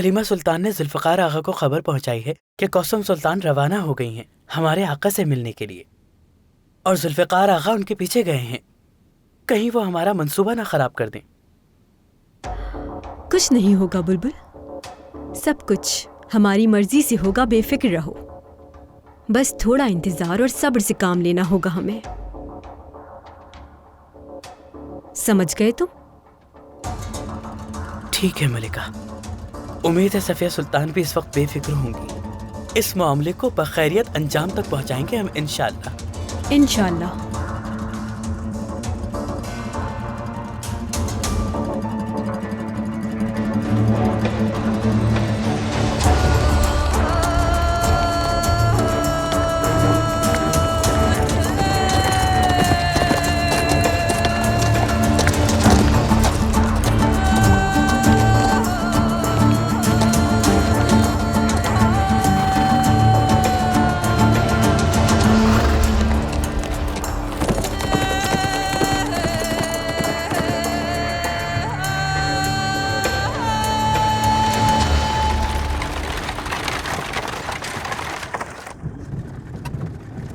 हलीमा सुल्तान ने जुल्फ़िकार आगा को खबर पहुंचाई है कि कौसम सुल्तान रवाना हो गई हैं हमारे आका से मिलने के लिए, और जुल्फ़िकार आगा उनके पीछे गए हैं। कहीं वो हमारा मंसूबा ना खराब कर दें। कुछ नहीं होगा बुलबुल, सब कुछ हमारी मर्जी से होगा, बेफिक्र रहो। बस थोड़ा इंतजार और सब्र से काम लेना होगा हमें, समझ गए तुम? ठीक है मलिका, उम्मीद है सफिया सुल्तान भी इस वक्त बेफिक्र होंगी। इस मामले को बखैरियत अंजाम तक पहुंचाएंगे हम इंशाअल्लाह। इंशाअल्लाह।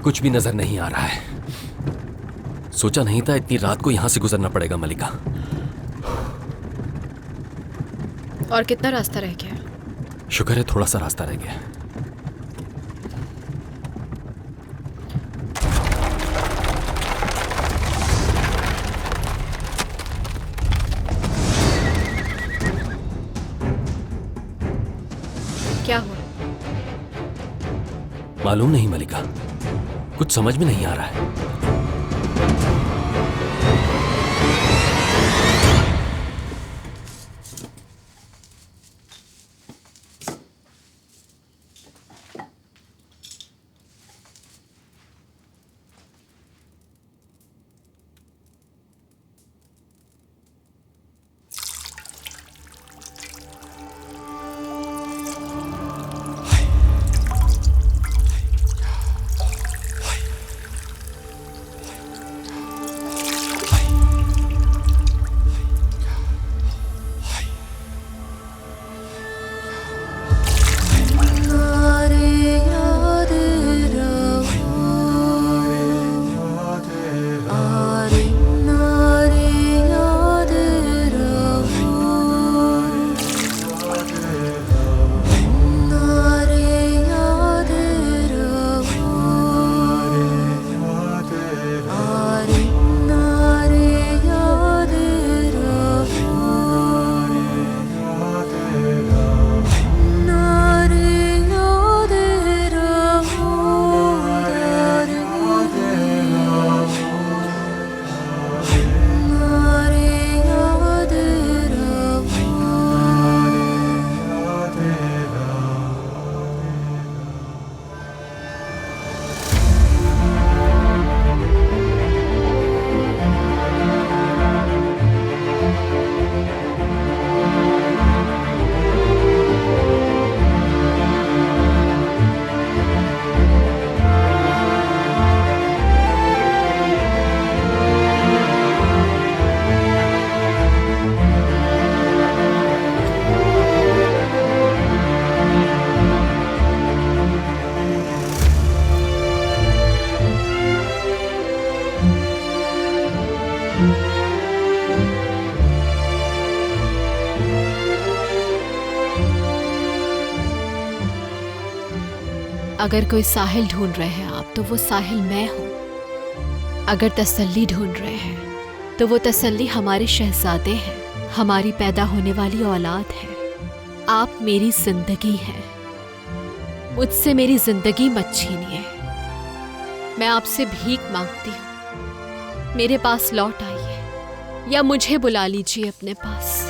कुछ भी नजर नहीं आ रहा है। सोचा नहीं था इतनी रात को यहां से गुजरना पड़ेगा मलिका। और कितना रास्ता रह गया? शुक्र है थोड़ा सा रास्ता रह गया। क्या हुआ? मालूम नहीं मलिका, कुछ समझ में नहीं आ रहा है। अगर कोई साहिल ढूंढ रहे हैं आप, तो वो साहिल मैं हूं। अगर तसल्ली ढूंढ रहे हैं तो वो तसल्ली हमारे शहजादे हैं, हमारी पैदा होने वाली औलाद है। आप मेरी जिंदगी हैं, मुझसे मेरी जिंदगी मत छीनिए। मैं आपसे भीख मांगती हूं, मेरे पास लौट आइए या मुझे बुला लीजिए अपने पास।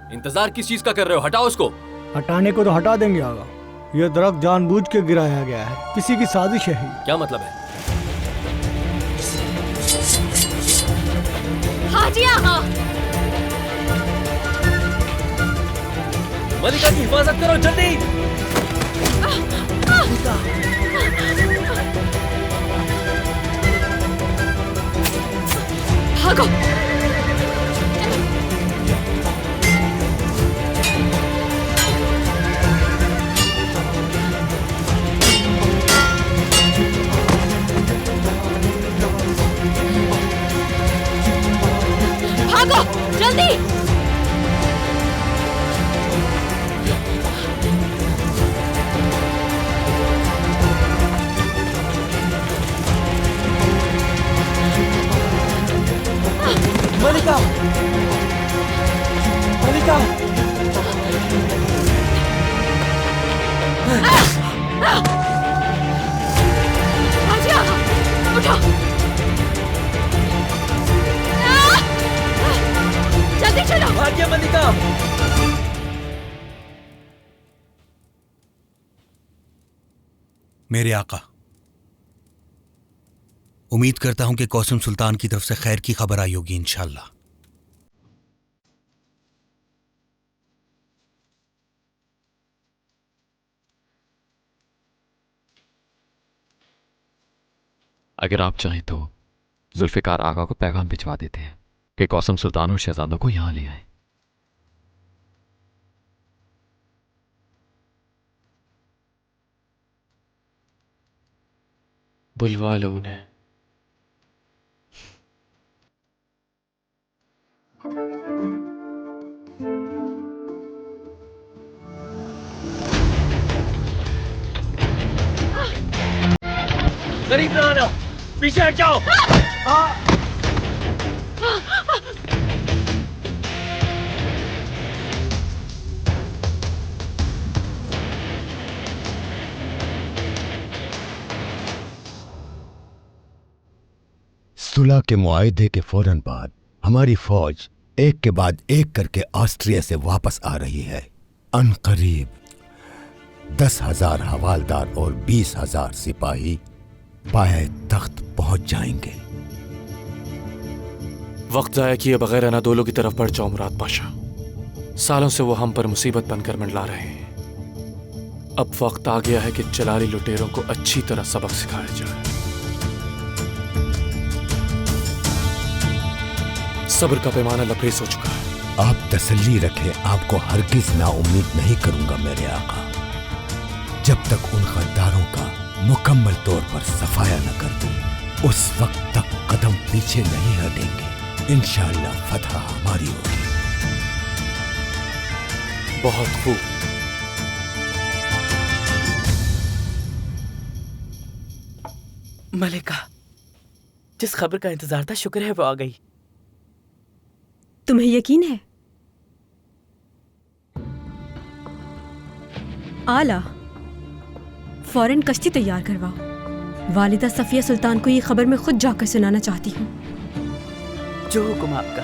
इंतजार किस चीज का कर रहे हो? हटाओ उसको। हटाने को तो हटा देंगे आगा, ये दरख्त जानबूझ के गिराया गया है, किसी की साजिश है। क्या मतलब है? हाजी आगा, मलिका की हिफाजत करो जल्दी। भागो। भागो जल्दी। मलिका, मलिका, हाजी आगा, उठो। जल्दी चलो। भाग्य मलिका। मेरे आका, उम्मीद करता हूं कि कौसम सुल्तान की तरफ से खैर की खबर आई होगी इंशाल्लाह। अगर आप चाहें तो जुल्फिकार आगा को पैगाम भिजवा देते हैं कि कौसम सुल्तान और शहजादों को यहां ले आए। बुलवा लो उन्हें। करीब ना आना, पीछे हट जाओ। सुलह के मुआहदे के फौरन बाद हमारी फौज एक के बाद एक करके ऑस्ट्रिया से वापस आ रही है। अनकरीब 10,000 हवालदार और 20,000 सिपाही पाए तख्त पहुंच जाएंगे। वक्त जाया किए बगैर अनादोलों की तरफ बढ़ जाओ मुराद पाशा। सालों से वो हम पर मुसीबत बनकर मंडला रहे हैं। अब वक्त आ गया है कि जलाली लुटेरों को अच्छी तरह सबक सिखाया जाए। सब्र का पैमाना लबरेज हो चुका है। आप तसल्ली रखें, आपको हरगिज नाउम्मीद नहीं करूंगा मेरे आका, जब तक उन गद्दारों का मुकम्मल तौर पर सफाया न कर दूं। उस वक्त तक कदम पीछे नहीं हटेंगे। इंशाअल्लाह फतह हमारी होगी। बहुत खूब। मलिका, जिस खबर का इंतजार था शुक्र है वो आ गई। तुम्हें यकीन है? आला, फौरन कश्ती तैयार करवाओ। वालिदा सफिया सुल्तान को ये खबर मैं खुद जाकर सुनाना चाहती हूँ। जो हुक्म आपका।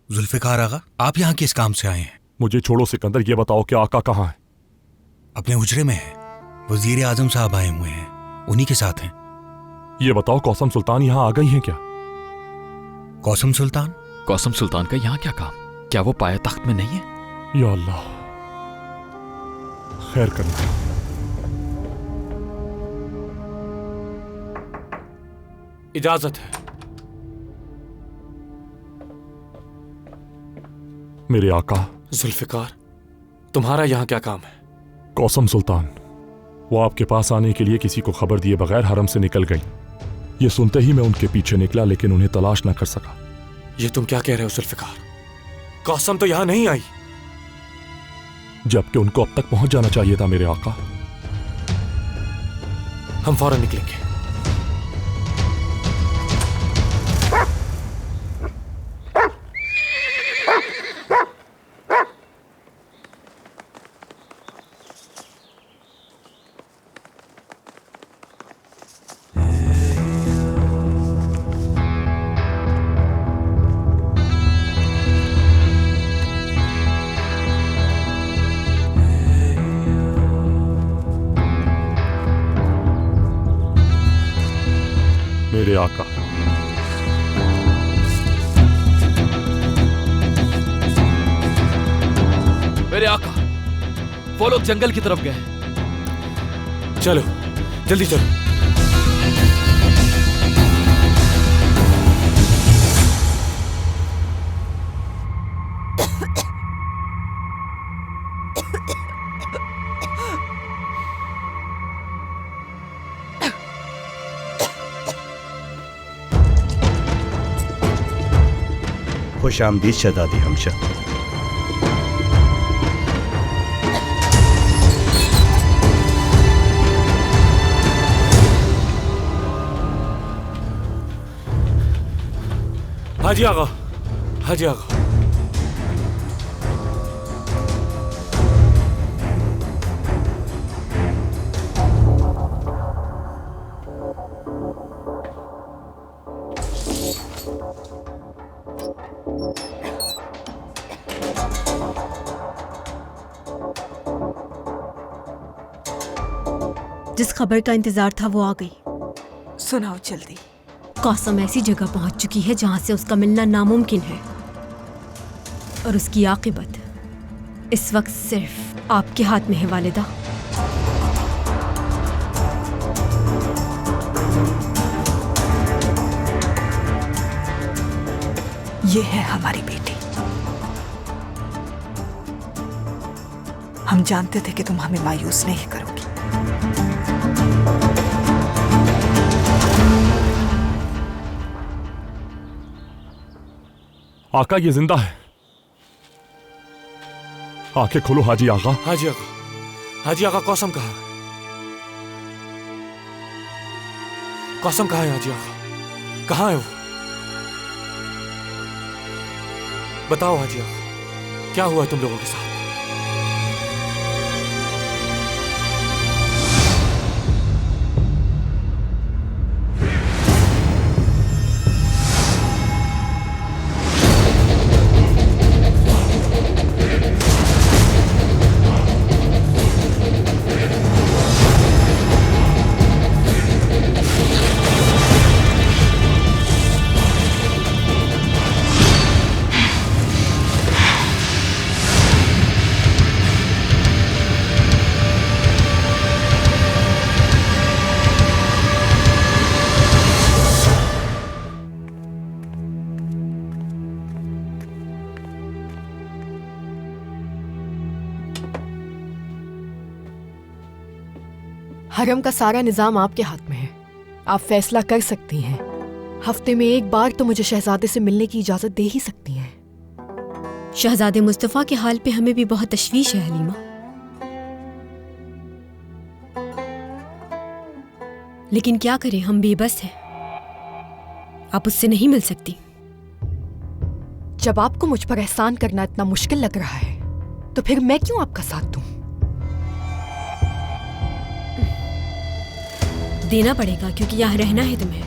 जुल्फिकार आगा, आप यहाँ किस काम से आए हैं? मुझे छोड़ो सिकंदर, ये बताओ कि आका कहाँ है? अपने हुजरे में है। वजीर आजम साहब आए हुए हैं, उन्हीं के साथ हैं। ये बताओ कौसम सुल्तान यहाँ आ गई हैं क्या? कौसम सुल्तान? कौसम सुल्तान का यहाँ क्या काम? क्या वो पाया तख्त में नहीं है? या अल्लाह, खैर करना। इजाजत है। मेरे आका। जुल्फिकार, तुम्हारा यहाँ क्या काम है? कौसम सुल्तान, वो आपके पास आने के लिए किसी को खबर दिए बगैर हरम से निकल गई। ये सुनते ही मैं उनके पीछे निकला, लेकिन उन्हें तलाश न कर सका। ये तुम क्या कह रहे हो जुल्फिकार? कौसम तो यहाँ नहीं आई। जबकि उनको अब तक पहुंच जाना चाहिए था मेरे आका। हम फौरन निकलेंगे। मेरे आका। मेरे आका, वो लोग जंगल की तरफ गए। चलो जल्दी चलो। खुश आमदीद शहजादी हमशा। हाजी आगा, हाजी आगा। जिस खबर का इंतजार था वो आ गई। सुनाओ जल्दी। कौसम ऐसी जगह पहुंच चुकी है जहां से उसका मिलना नामुमकिन है, और उसकी आकिबत इस वक्त सिर्फ आपके हाथ में है वालिदा। ये है हमारी बेटी। हम जानते थे कि तुम हमें मायूस नहीं करोगी। आका ये जिंदा है। आंखें खोलो हाजी आका। हाजी आका, हाजी आका, कौसम कहाँ? कौसम कहाँ है हाजी आका? कहाँ है वो? बताओ हाजी आका, क्या हुआ है तुम लोगों के साथ? हरम का सारा निजाम आपके हाथ में है। आप फैसला कर सकती हैं। हफ्ते में एक बार तो मुझे शहजादे से मिलने की इजाजत दे ही सकती हैं। शहजादे मुस्तफ़ा के हाल पे हमें भी बहुत तशवीश है हलीमा, लेकिन क्या करें, हम बेबस हैं। आप उससे नहीं मिल सकती। जब आपको मुझ पर एहसान करना इतना मुश्किल लग रहा है तो फिर मैं क्यों आपका साथ दूं? देना पड़ेगा क्योंकि यहाँ रहना है तुम्हें।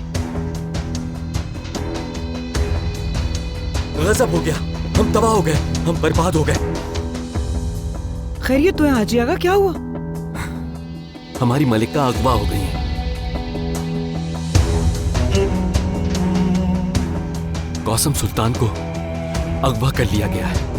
गजब हो गया, हम तबाह हो गए, हम बर्बाद हो गए। खैरियत तो है हाजी आगा, क्या हुआ? हमारी मलिका अगवा हो गई है। कौसम सुल्तान को अगवा कर लिया गया है।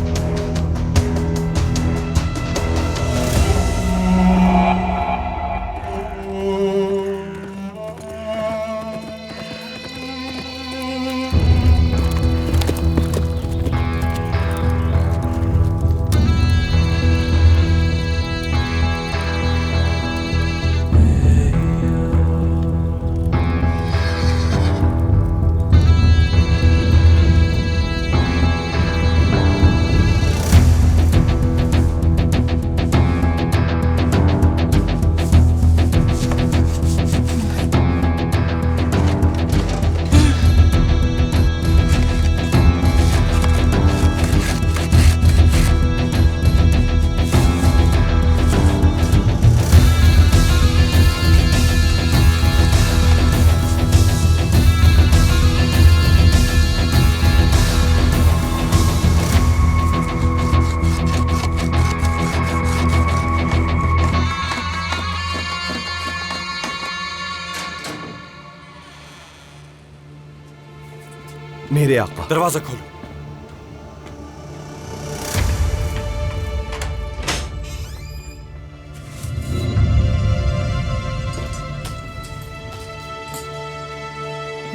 मेरे आका। दरवाजा खोलो।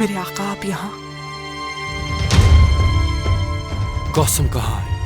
मेरे आका, आप यहाँ? कौसम कहाँ है?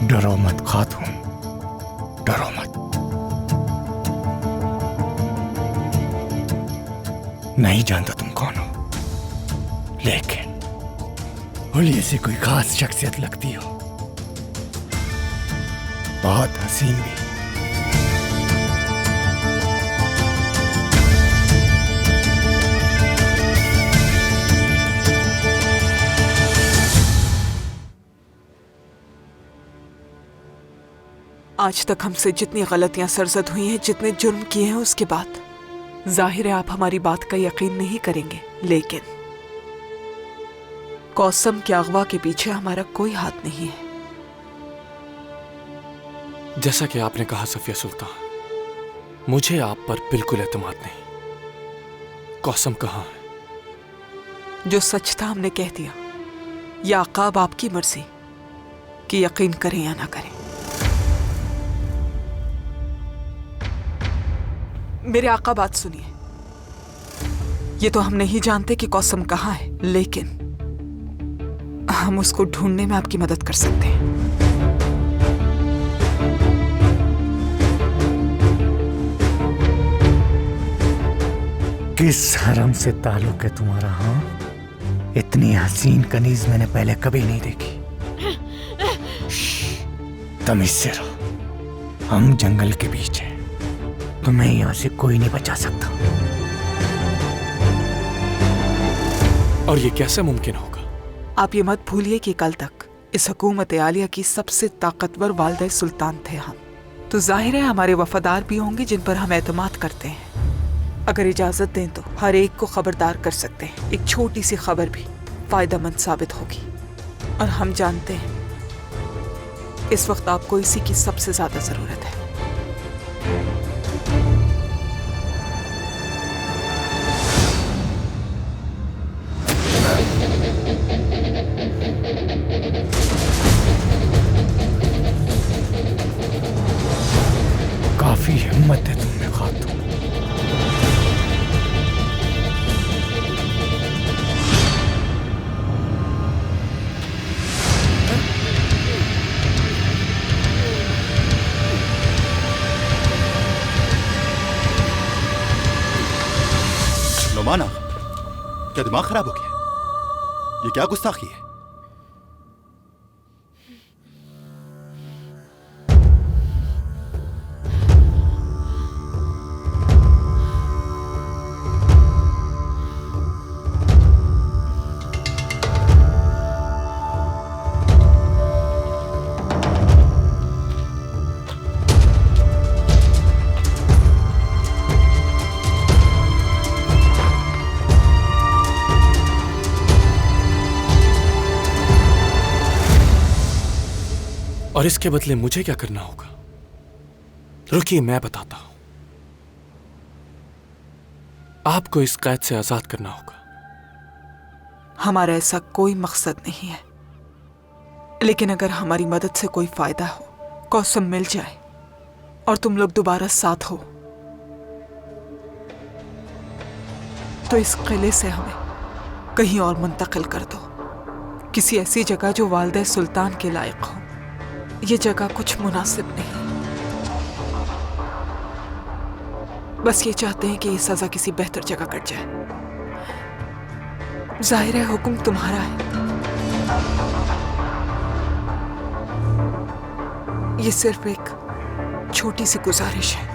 डरो मत खातून, डरो मत। नहीं जानता तुम कौन हो, लेकिन हुलिये से कोई खास शख्सियत लगती हो, बहुत हसीन भी। आज तक हमसे जितनी गलतियां सरजद हुई हैं, जितने जुर्म किए हैं, उसके बाद जाहिर है आप हमारी बात का यकीन नहीं करेंगे, लेकिन कौसम के अगवा के पीछे हमारा कोई हाथ नहीं है। जैसा कि आपने कहा सफिया सुल्तान, मुझे आप पर बिल्कुल एतमाद नहीं। कौसम कहाँ है? जो सच था हमने कह दिया। या आकाब आपकी मर्जी कि यकीन करें या ना करें। मेरे आका, बात सुनिए। ये तो हम नहीं जानते कि कौसम कहाँ है, लेकिन हम उसको ढूंढने में आपकी मदद कर सकते हैं। किस हरम से ताल्लुक है तुम्हारा? हाँ, इतनी हसीन कनीज मैंने पहले कभी नहीं देखी। तमीज से रहो, हम जंगल के बीच हैं, तुम्हें यहां से कोई नहीं बचा सकता। और ये कैसे मुमकिन होगा? आप ये मत भूलिए कि कल तक इस हुकूमत आलिया की सबसे ताकतवर वालिद सुल्तान थे हम, तो जाहिर है हमारे वफादार भी होंगे जिन पर हम एतमाद करते हैं। अगर इजाजत दें तो हर एक को खबरदार कर सकते हैं। एक छोटी सी खबर भी फायदेमंद साबित होगी, और हम जानते हैं इस वक्त आपको इसी की सबसे ज्यादा जरूरत है। काफी हिम्मत है तुम में खातून। नोमाना, क्या दिमाग खराब हो गया? ये क्या गुस्ताखी है? और इसके बदले मुझे क्या करना होगा? रुकिए, मैं बताता हूं। आपको इस कैद से आजाद करना होगा। हमारा ऐसा कोई मकसद नहीं है, लेकिन अगर हमारी मदद से कोई फायदा हो, कौसम मिल जाए और तुम लोग दोबारा साथ हो, तो इस किले से हमें कहीं और मुंतकिल कर दो, किसी ऐसी जगह जो वालिद सुल्तान के लायक हो। ये जगह कुछ मुनासिब नहीं। बस ये चाहते हैं कि ये सजा किसी बेहतर जगह कट जाए। जाहिर है हुक्म तुम्हारा है। ये सिर्फ एक छोटी सी गुजारिश है।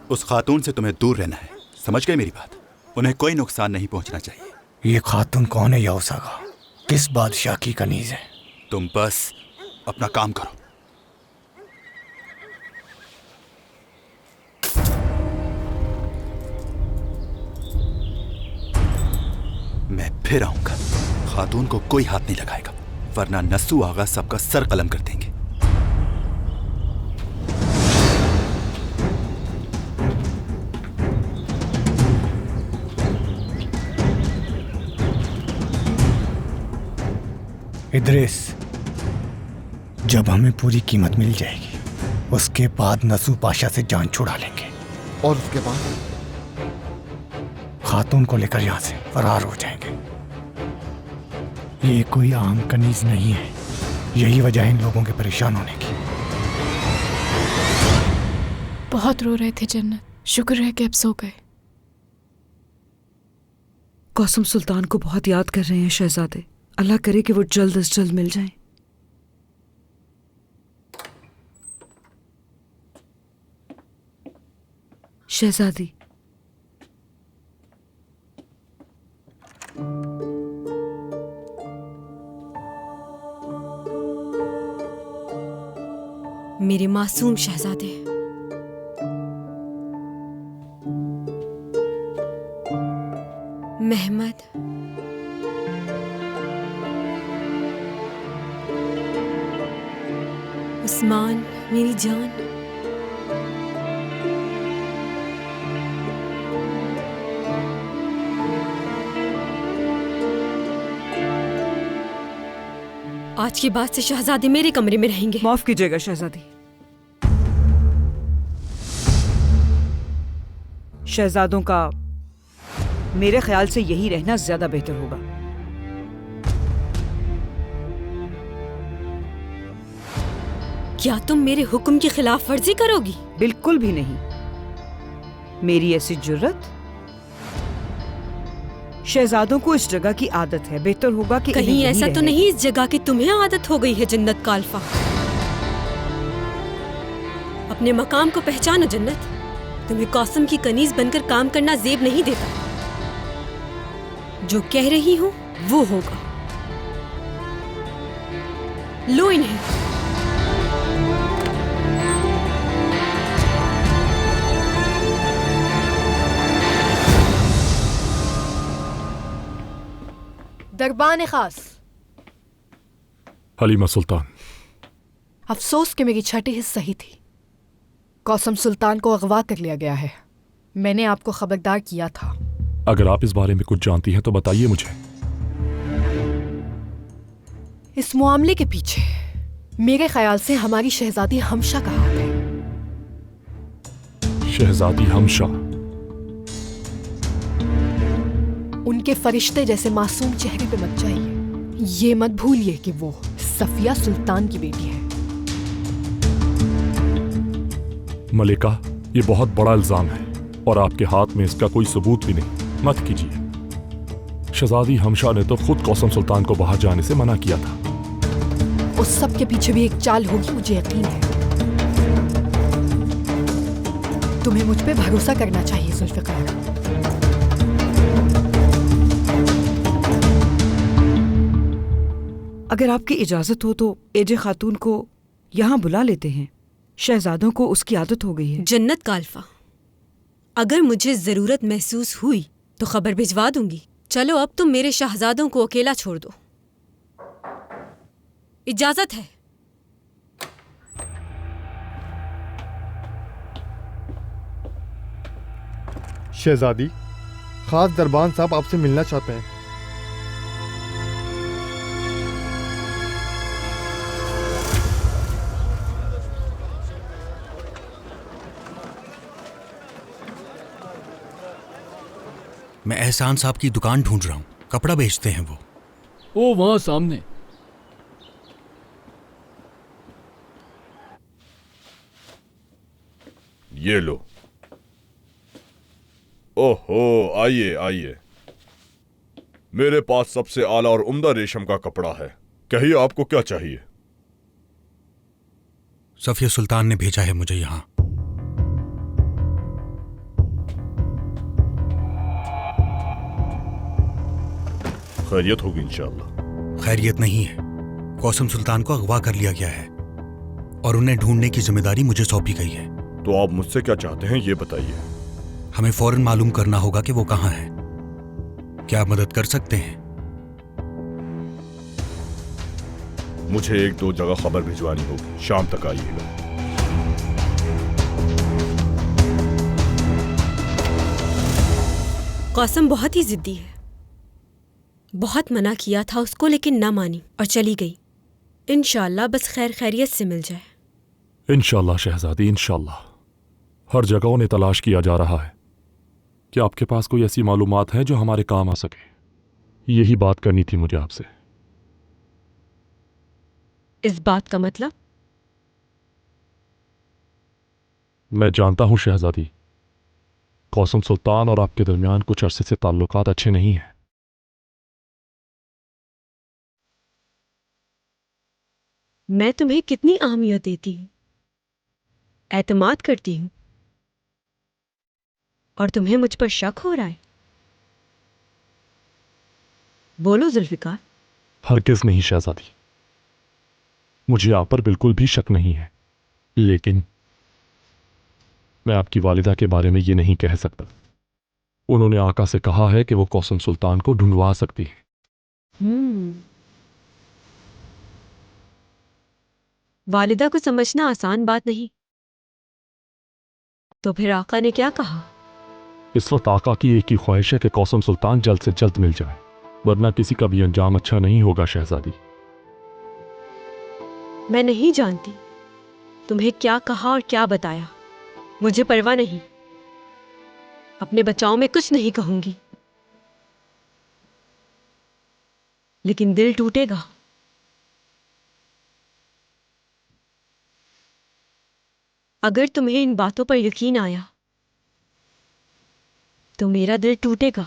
उस खातून से तुम्हें दूर रहना है, समझ गए मेरी बात? उन्हें कोई नुकसान नहीं पहुंचना चाहिए। ये खातून कौन है यौसागा? किस बादशाह की कनीज है? तुम बस अपना काम करो। मैं फिर आऊंगा। खातून को कोई हाथ नहीं लगाएगा, वरना नस्सू आगा सबका सर कलम कर देंगे। इद्रिस, जब हमें पूरी कीमत मिल जाएगी उसके बाद नसू पाशा से जान छुड़ा लेंगे। और उसके बाद खातून को लेकर यहां से फरार हो जाएंगे। ये कोई आम कनीज नहीं है, यही वजह है इन लोगों के परेशान होने की। बहुत रो रहे थे जन्नत, शुक्र है कि अब सो गए। कौसम सुल्तान को बहुत याद कर रहे हैं शहजादे। अल्लाह करे कि वो जल्द से जल्द मिल जाएं। शहजादी, मेरे मासूम शहजादे, महमद, उस्मान, मेरी जान, आज के बाद से शहजादे मेरे कमरे में रहेंगे। माफ कीजिएगा शहजादी। शहजादों का मेरे ख्याल से यही रहना ज्यादा बेहतर होगा। क्या तुम मेरे हुक्म की खिलाफ वर्जी करोगी? बिल्कुल भी नहीं। मेरी ऐसी जुर्रत? शहजादों को इस जगह की आदत है, बेहतर होगा कि कहीं ऐसा तो नहीं इस जगह की तुम्हें आदत हो गई है जन्नत का अल्फा? अपने मकाम को पहचानो जन्नत। तुम्हें कौसम की कनीज बनकर काम करना जेब नहीं देता। जो कह रही हूं वो होगा। लो इन्हें। दरबान खास। हलीमा सुल्तान, अफसोस कि मेरी छठी हिस्स सही थी। कौसम सुल्तान को अगवा कर लिया गया है। मैंने आपको खबरदार किया था। अगर आप इस बारे में कुछ जानती हैं तो बताइए मुझे। इस मामले के पीछे मेरे ख्याल से हमारी शहजादी हमशा का हाथ है। शहजादी हमशा? उनके फरिश्ते जैसे मासूम चेहरे पे मत जाइए। ये मत भूलिए कि वो सफिया सुल्तान की बेटी है। मलिका, ये बहुत बड़ा इल्जाम है और आपके हाथ में इसका कोई सबूत भी नहीं। मत कीजिए। शहजादी हमशा ने तो खुद कौसम सुल्तान को बाहर जाने से मना किया था। उस सब के पीछे भी एक चाल होगी, मुझे यकीन है। तुम्हें मुझ पे भरोसा करना चाहिए जुल्फ़िकार। अगर आपकी इजाजत हो तो एजे खातून को यहाँ बुला लेते हैं। शहजादों को उसकी आदत हो गई है। जन्नत का अल्फा, अगर मुझे जरूरत महसूस हुई तो खबर भिजवा दूंगी। चलो अब तुम मेरे शहजादों को अकेला छोड़ दो। इजाजत है। शहजादी, खास दरबान साहब आपसे मिलना चाहते हैं। मैं एहसान साहब की दुकान ढूंढ रहा हूँ, कपड़ा बेचते हैं वो। ओ वहां सामने। ये लो। ओहो, आइए आइए। मेरे पास सबसे आला और उम्दा रेशम का कपड़ा है। कहिए आपको क्या चाहिए? सफिया सुल्तान ने भेजा है मुझे यहाँ। खैरियत होगी इंशाअल्लाह। खैरियत नहीं है, कौसम सुल्तान को अगवा कर लिया गया है और उन्हें ढूंढने की जिम्मेदारी मुझे सौंपी गई है। तो आप मुझसे क्या चाहते हैं ये बताइए। हमें फौरन मालूम करना होगा कि वो कहाँ है। क्या आप मदद कर सकते हैं? मुझे 1-2 जगह खबर भिजवानी होगी, शाम तक आइएगा। कौसम बहुत ही जिद्दी है। बहुत मना किया था उसको लेकिन ना मानी और चली गई। इंशाल्लाह बस खैर खैरियत से मिल जाए। इंशाल्लाह शहजादी, इंशाल्लाह। हर जगह उन्हें तलाश किया जा रहा है। क्या आपके पास कोई ऐसी मालूमात है जो हमारे काम आ सके? यही बात करनी थी मुझे आपसे। इस बात का मतलब? मैं जानता हूं शहजादी, कौसम सुल्तान और आपके दरमियान कुछ अरसे से ताल्लुकात अच्छे नहीं हैं। मैं तुम्हें कितनी अहमियत देती हूं, एतमाद करती हूं, और तुम्हें मुझ पर शक हो रहा है? बोलो जुल्फिकार। हरगिज़ नहीं शहजादी, मुझे आप पर बिल्कुल भी शक नहीं है, लेकिन मैं आपकी वालिदा के बारे में ये नहीं कह सकता। उन्होंने आका से कहा है कि वो कौसम सुल्तान को ढूंढवा सकती है। वालिदा को समझना आसान बात नहीं। तो फिर आका ने क्या कहा? इस वक्त आका की एक ही ख्वाहिश है कि कौसम सुल्तान जल्द से जल्द मिल जाए, वरना किसी का भी अंजाम अच्छा नहीं होगा शहजादी। मैं नहीं जानती तुम्हें क्या कहा और क्या बताया, मुझे परवाह नहीं। अपने बचाव में कुछ नहीं कहूंगी, लेकिन दिल टूटेगा। अगर तुम्हें इन बातों पर यकीन आया तो मेरा दिल टूटेगा।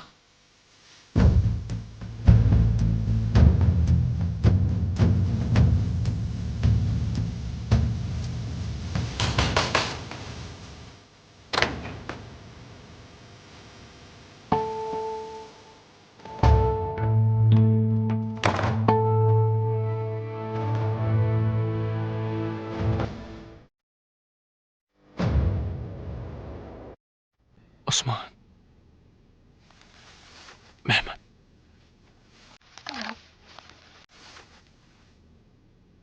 उस्मान, मेहमद,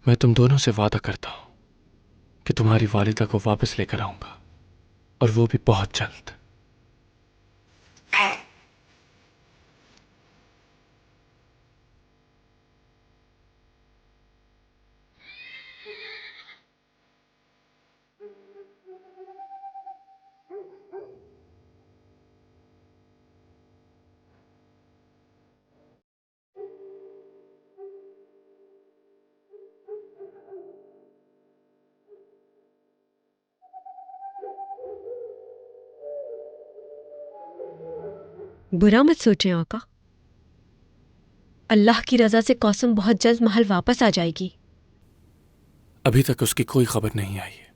मैं तुम दोनों से वादा करता हूं कि तुम्हारी वालिदा को वापस लेकर आऊंगा, और वो भी बहुत जल्द। बुरा मत सोचें आका, अल्लाह की रजा से कौसम बहुत जल्द महल वापस आ जाएगी। अभी तक उसकी कोई खबर नहीं आई है।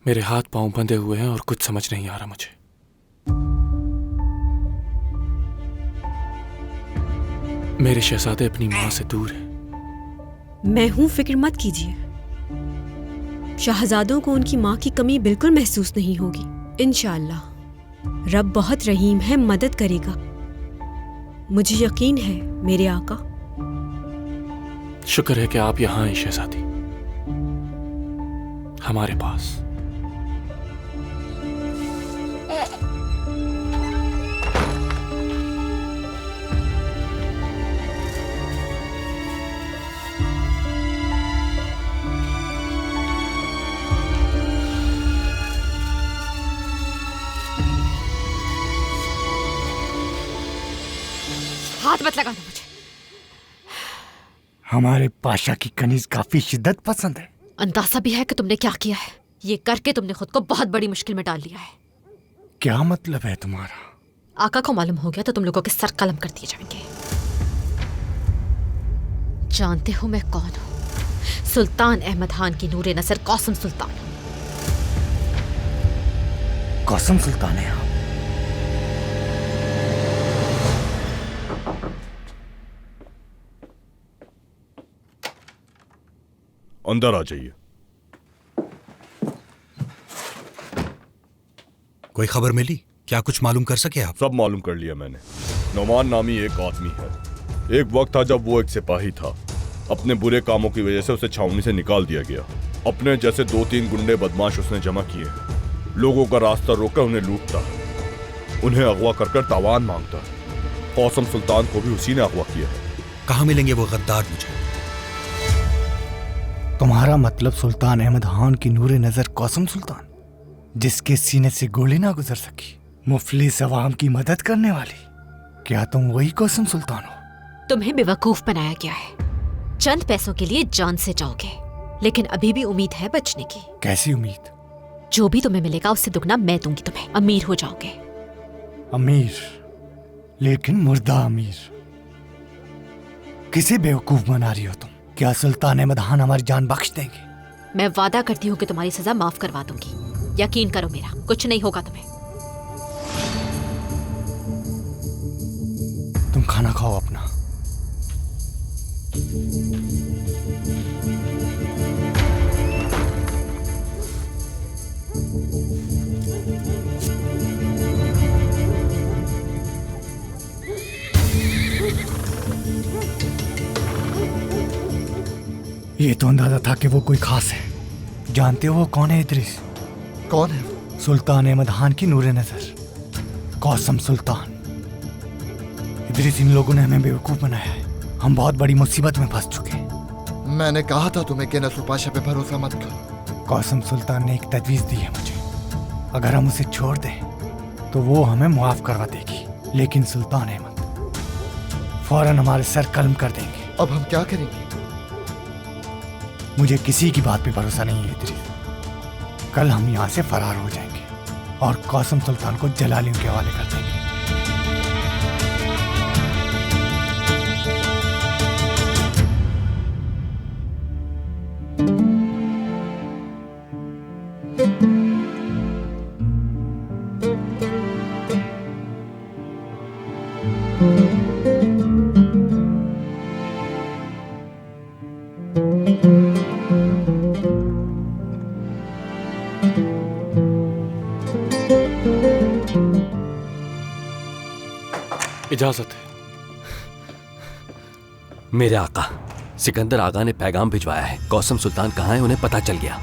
मेरे हाथ पांव बंधे हुए हैं और कुछ समझ नहीं आ रहा मुझे। मेरे शहजादे अपनी मां से दूर हैं। मैं हूं, फिक्र मत कीजिए। शहजादों को उनकी मां की कमी बिल्कुल महसूस नहीं होगी। इंशाअल्लाह रब बहुत रहीम है, मदद करेगा। मुझे यकीन है मेरे आका। शुक्र है कि आप यहां हैं शहजादी, हमारे पास। मत लगाना मुझे। हमारे पाशा की कनीज काफी शिद्दत पसंद है। अंदाजा भी है कि तुमने क्या किया है। ये करके तुमने खुद को बहुत बड़ी मुश्किल में डाल लिया है। क्या मतलब है तुम्हारा? आका को मालूम हो गया तो तुम लोगों के सर कलम कर दिए जाएंगे। जानते हो मैं कौन हूं? सुल्तान अहमद खान की नूरे नसर कौसम सुल्तान। कौसम सुल्तान है आप? अंदर आ जाइए। कोई खबर मिली? क्या कुछ मालूम कर सके आप? सब मालूम कर लिया मैंने। नोमान नामी एक आदमी है। एक वक्त था जब वो एक सिपाही था। अपने बुरे कामों की वजह से उसे छावनी से निकाल दिया गया। अपने जैसे 2-3 गुंडे बदमाश उसने जमा किए। लोगों का रास्ता रोककर उन्हें लूटता, उन्हें अगवा कर तावान मांगता। कौसम सुल्तान को भी उसी ने अगवा किया है। कहाँ मिलेंगे वो गद्दार मुझे? तुम्हारा मतलब सुल्तान अहमद खान की नूरे नजर कौसम सुल्तान, जिसके सीने से गोली ना गुजर सकी, मुफलिस अवाम की मदद करने वाली। क्या तुम वही कौसम सुल्तान हो? तुम्हें बेवकूफ बनाया गया है। चंद पैसों के लिए जान से जाओगे, लेकिन अभी भी उम्मीद है बचने की। कैसी उम्मीद? जो भी तुम्हें मिलेगा उससे दुगना मैं दूंगी तुम्हें। अमीर हो जाओगे। अमीर? लेकिन मुर्दा अमीर। किसे बेवकूफ बना रही हो तुम? क्या सुल्तान अहमद खान हमारी जान बख्श देंगे? मैं वादा करती हूँ कि तुम्हारी सजा माफ करवा दूंगी। यकीन करो मेरा, कुछ नहीं होगा तुम्हें। तुम खाना खाओ अपना। ये तो अंदाजा था कि वो कोई खास है। जानते हो वो कौन है इदरीस? कौन है वो? सुल्तान अहमद खान की नूरे नजर कौसम सुल्तान। इदरीस, इन लोगों ने हमें बेवकूफ बनाया है। हम बहुत बड़ी मुसीबत में फंस चुके हैं। मैंने कहा था तुम्हें कि नसर पाशा पे भरोसा मत कर। कौसम सुल्तान ने एक तजवीज दी है मुझे। अगर हम उसे छोड़ दें तो वो हमें मुआफ करवा देगी, लेकिन सुल्तान अहमद फौरन हमारे सर कलम कर देंगे। अब हम क्या करेंगे? मुझे किसी की बात पे भरोसा नहीं है इदरीस। कल हम यहाँ से फरार हो जाएंगे और कौसम सुल्तान को जलालियों के हवाले कर देंगे। इजाजत है। मेरे आका सिकंदर आगा ने पैगाम भिजवाया है। कौसम सुल्तान कहाँ है उन्हें पता चल गया।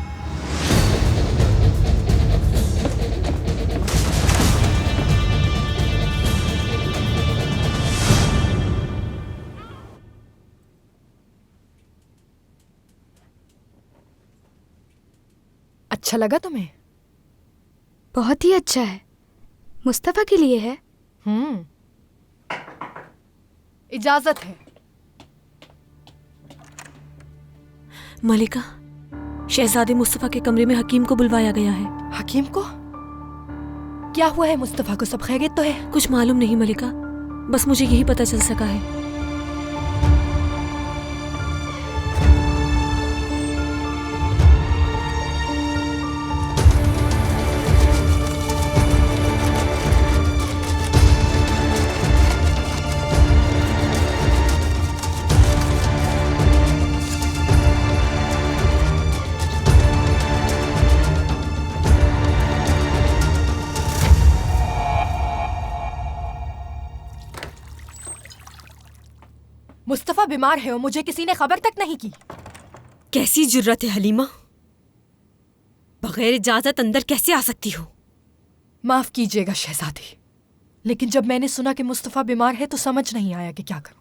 अच्छा लगा तुम्हें? बहुत ही अच्छा है। मुस्तफा के लिए है। इजाजत है। मलिका, शहजादे मुस्तफा के कमरे में हकीम को बुलवाया गया है। हकीम को? क्या हुआ है मुस्तफा को? सब खैरियत तो है? कुछ मालूम नहीं मलिका, बस मुझे यही पता चल सका है। मुस्तफा बीमार है और मुझे किसी ने खबर तक नहीं की। कैसी जुर्रत है हलीमा, बगैर इजाजत अंदर कैसे आ सकती हो? माफ कीजिएगा शहजादी, लेकिन जब मैंने सुना कि मुस्तफा बीमार है तो समझ नहीं आया कि क्या करूं।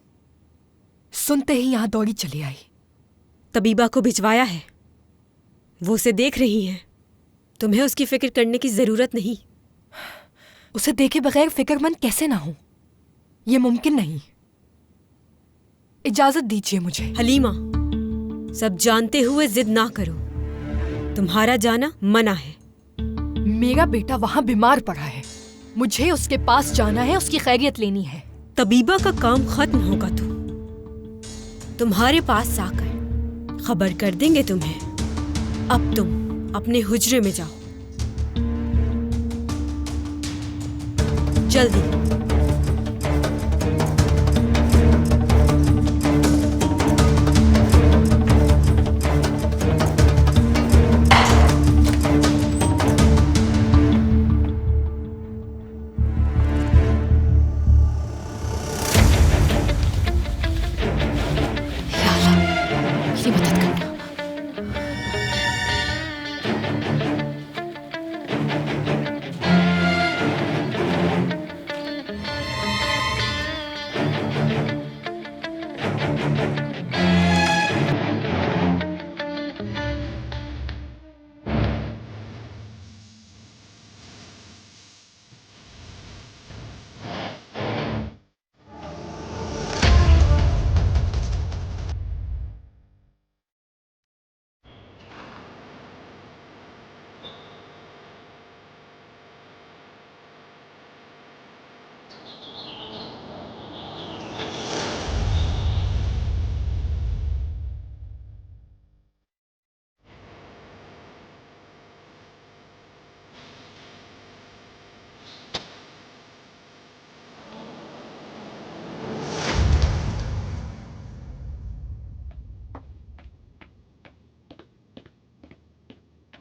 सुनते ही यहां दौड़ी चली आई। तबीबा को भिजवाया है, वो उसे देख रही हैं। तुम्हें उसकी फिक्र करने की जरूरत नहीं। उसे देखे बगैर फिक्रमंद कैसे ना हूं? यह मुमकिन नहीं। इजाजत दीजिए मुझे। हलीमा, सब जानते हुए जिद ना करो। तुम्हारा जाना मना है। मेरा बेटा वहाँ बीमार पड़ा है, मुझे उसके पास जाना है, उसकी खैरियत लेनी है। तबीबा का काम खत्म होगा तो तुम्हारे पास आकर खबर कर देंगे तुम्हें। अब तुम अपने हुजरे में जाओ, जल्दी।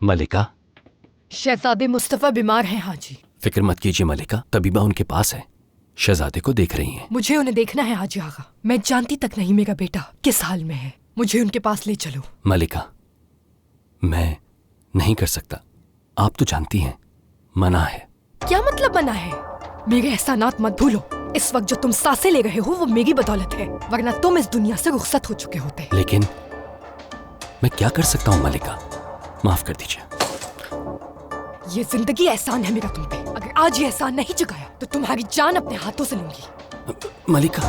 मलिका, शहजादे मुस्तफा बीमार हैं हाजी। फिक्र मत कीजिए मलिका, तबीबा उनके पास है, शहजादे को देख रही हैं। मुझे उन्हें देखना है हाजी आगा। मैं जानती तक नहीं मेरा बेटा किस हाल में है, मुझे उनके पास ले चलो। मलिका, मैं नहीं कर सकता, आप तो जानती हैं मना है। क्या मतलब मना है? मेरे एहसानात मत भूलो। इस वक्त जो तुम सांसें ले रहे हो वो मेरी बदौलत है, वरना तुम इस दुनिया से रुखसत हो चुके होते। लेकिन मैं क्या कर सकता हूँ मलिका, माफ कर दीजिए। ये जिंदगी एहसान है मेरा तुम पे। अगर आज ये एहसान नहीं चुकाया तो तुम्हारी जान अपने हाथों से लूंगी। मलिका,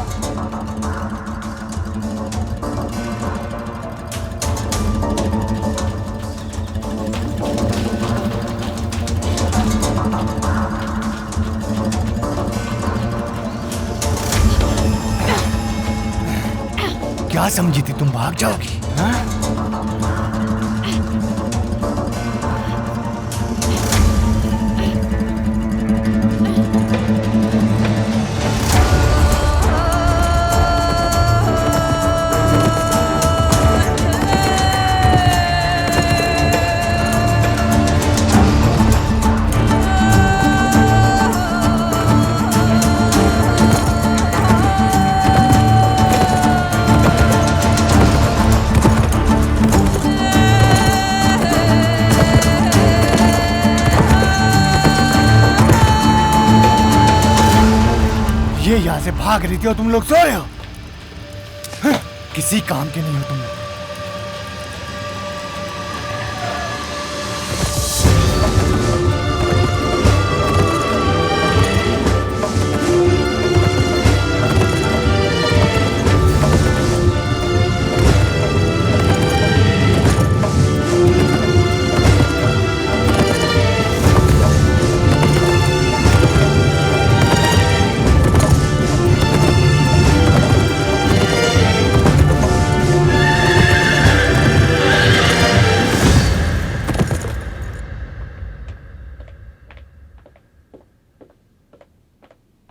क्या समझी थी तुम भाग जाओगी? हाँ? यहाँ से भाग रही थी और तुम लोग सो रहे हो। किसी काम के नहीं हो तुम लोग।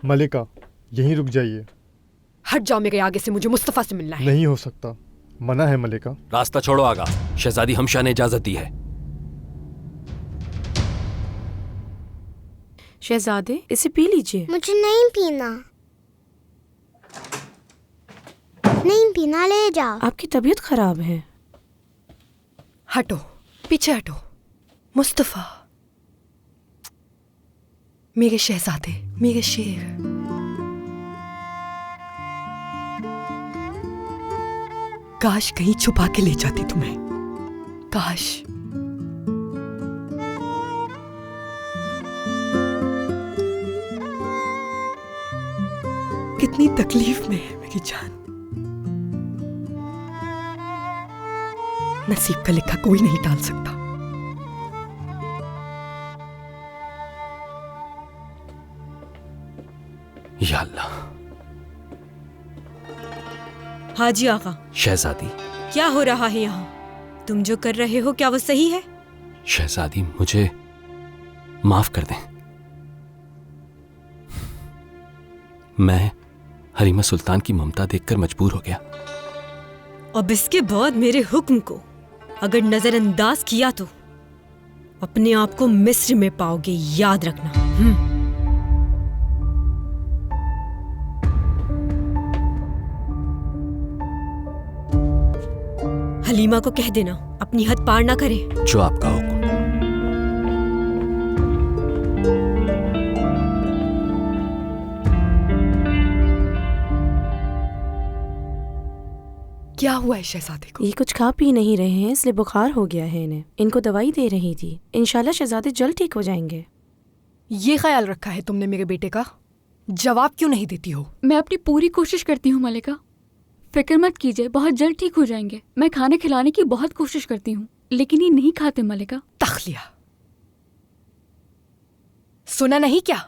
मलिका, यहीं रुक जाइए। हट जाओ मेरे आगे से, मुझे मुस्तफा से मिलना है। नहीं हो सकता, मना है मलिका। रास्ता छोड़ो आगा, शहजादी हमशा ने इजाजत दी है। शहजादे, इसे पी लीजिए। मुझे नहीं पीना, नहीं पीना, ले जाओ। आपकी तबीयत खराब है। हटो, पीछे हटो। मुस्तफा, मेरे शहजादे, मेरे शेर। काश कहीं छुपा के ले जाती तुम्हें, काश। कितनी तकलीफ में है मेरी जान। नसीब का लिखा कोई नहीं टाल सकता। या अल्लाह। हाजी आका। शहजादी। क्या हो रहा है यहाँ? तुम जो कर रहे हो क्या वो सही है? शहजादी मुझे माफ कर दें। मैं हरीमा सुल्तान की ममता देखकर मजबूर हो गया। अब इसके बाद मेरे हुक्म को अगर नजरअंदाज किया तो अपने आप को मिस्र में पाओगे, याद रखना। हलीमा को कह देना अपनी हद पार ना करे। जो आपका हुक्म। क्या हुआ है शहजादे को? ये कुछ खा पी नहीं रहे हैं इसलिए बुखार हो गया है इन्हें। इनको दवाई दे रही थी, इंशाल्लाह शहजादे जल्द ठीक हो जाएंगे। ये ख्याल रखा है तुमने मेरे बेटे का? जवाब क्यों नहीं देती हो? मैं अपनी पूरी कोशिश करती हूँ मलिका, फिक्र मत कीजिए, बहुत जल्द ठीक हो जाएंगे। मैं खाने खिलाने की बहुत कोशिश करती हूँ लेकिन ये नहीं खाते मलिका। तखलिया, सुना नहीं क्या?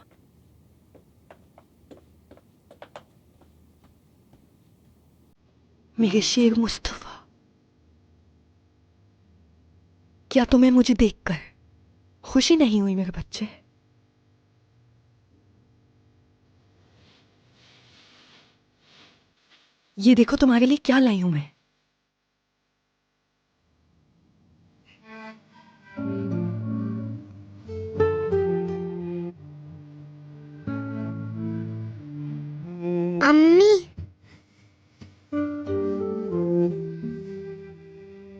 मेरे शेर मुस्तफा, क्या तुम्हें मुझे देखकर खुशी नहीं हुई मेरे बच्चे? ये देखो तुम्हारे लिए क्या लाई हूं मैं। अम्मी,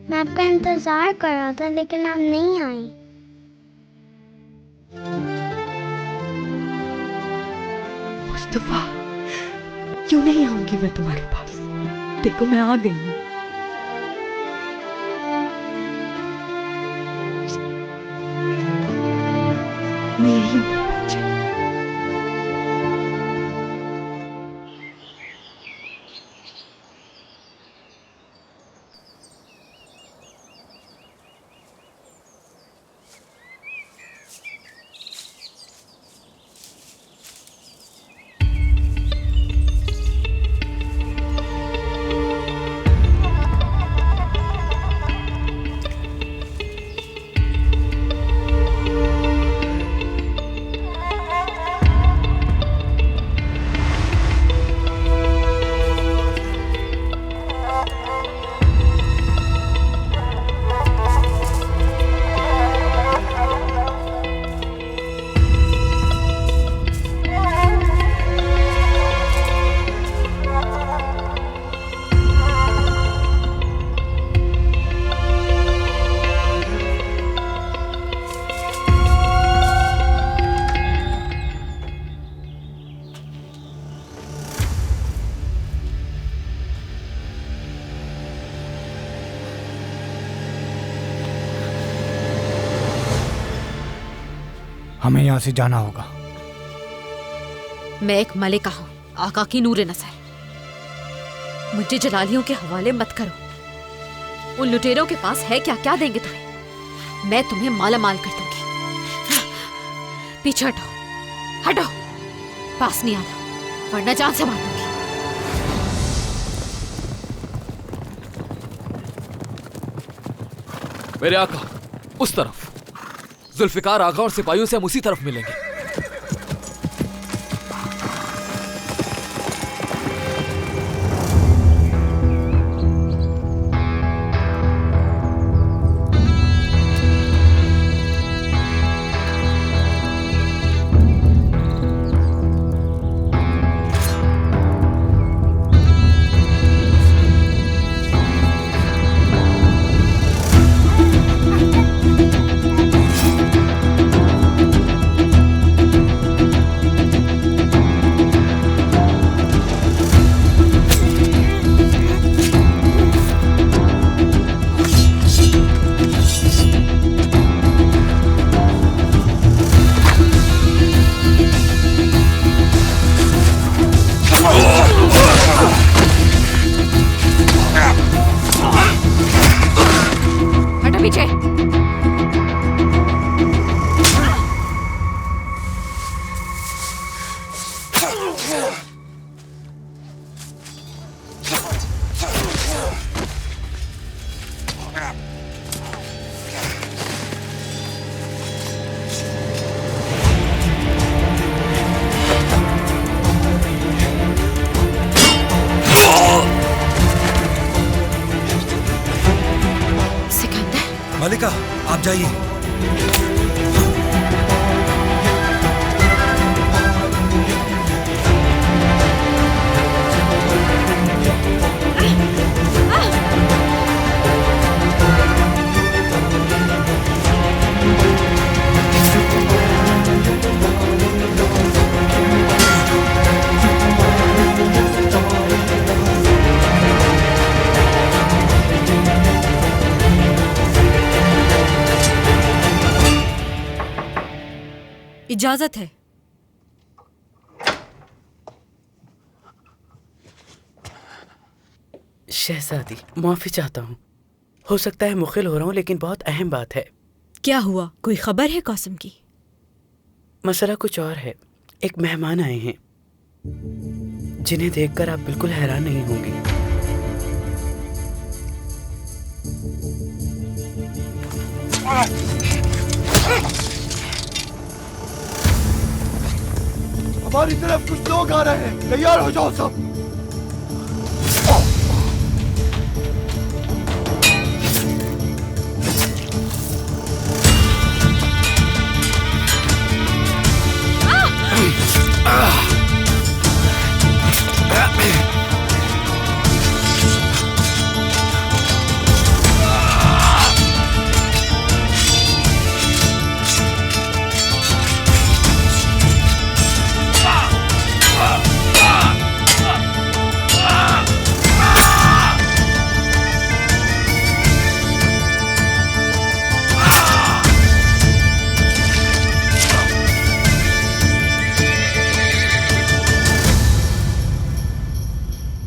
मैं आपका इंतजार कर रहा था लेकिन आप नहीं आई। मुस्तफा, क्यों नहीं आऊंगी मैं तुम्हारे पास? देखो मैं आ गई हूँ। मैं यही हूँ। हमें यहाँ से जाना होगा। मैं एक मलिका हूँ, आका की नूरे नज़र। मुझे जलालियों के हवाले मत करो। उन लुटेरों के पास है क्या? क्या देंगे तुम्हें? मैं तुम्हें माला माल कर दूंगी। पीछे हटो, हटो, पास नहीं आना वरना जान से मार दूंगी। मेरे आका, उस तरफ। जुल्फिकार आगा और सिपाहियों से हम उसी तरफ मिलेंगे। मलिका, आप जाइए। इजाजत है। शहजादी, माफी चाहता हूँ। हो सकता है मुखिल हो रहा हूँ, लेकिन बहुत अहम बात है। क्या हुआ? कोई खबर है कौसम की? मसला कुछ और है। एक मेहमान आए हैं जिन्हें देखकर आप बिल्कुल हैरान नहीं होंगे। हमारी तरफ कुछ लोग आ रहे हैं, तैयार हो जाओ सब।